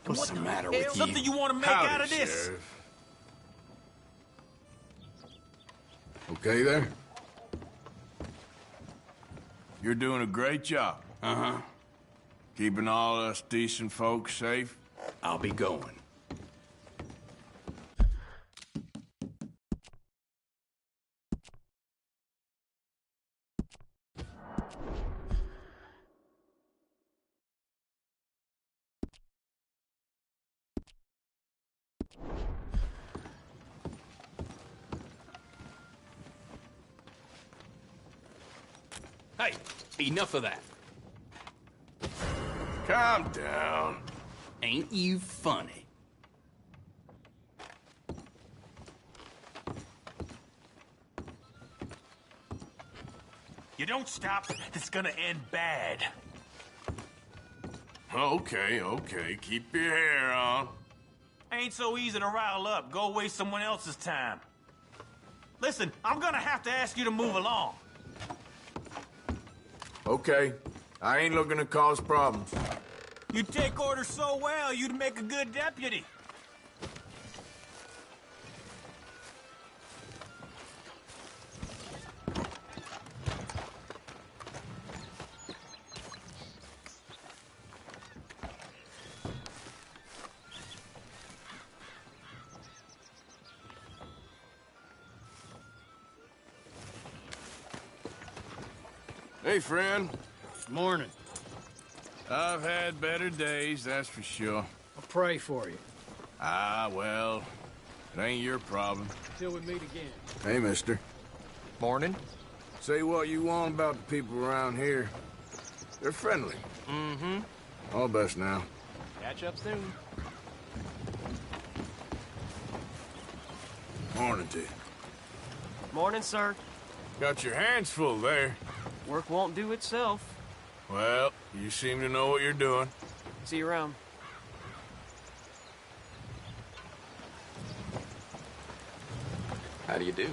What's the matter with you? Something you want to make Howdy, out of this? Sheriff. Okay there? You're doing a great job. Uh-huh. Keeping all us decent folks safe? I'll be going. Hey, enough of that. Calm down. Ain't you funny? You don't stop, it's gonna end bad. Okay, okay. Keep your hair on. Ain't so easy to rile up. Go waste someone else's time. Listen, I'm gonna have to ask you to move along. Okay. I ain't looking to cause problems. You take orders so well, you'd make a good deputy. Hey, friend. Morning. I've had better days, that's for sure. I'll pray for you. Ah, well, it ain't your problem. Till we meet again. Hey, mister. Morning. Say what you want about the people around here. They're friendly. Mm-hmm. All best now. Catch up soon. Morning to you. Morning, sir. Got your hands full there. Work won't do itself. Well, you seem to know what you're doing. See you around. How do you do?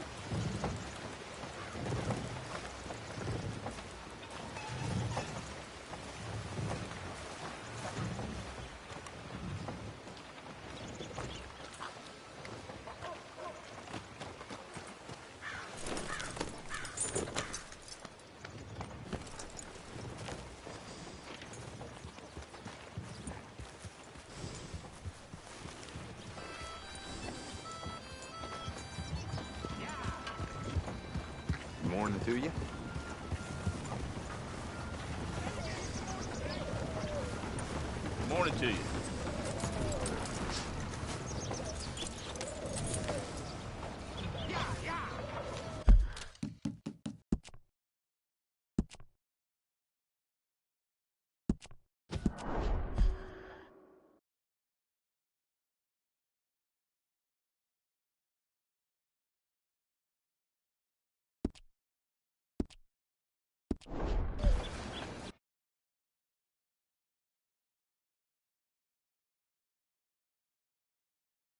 Morning to you. Morning to you.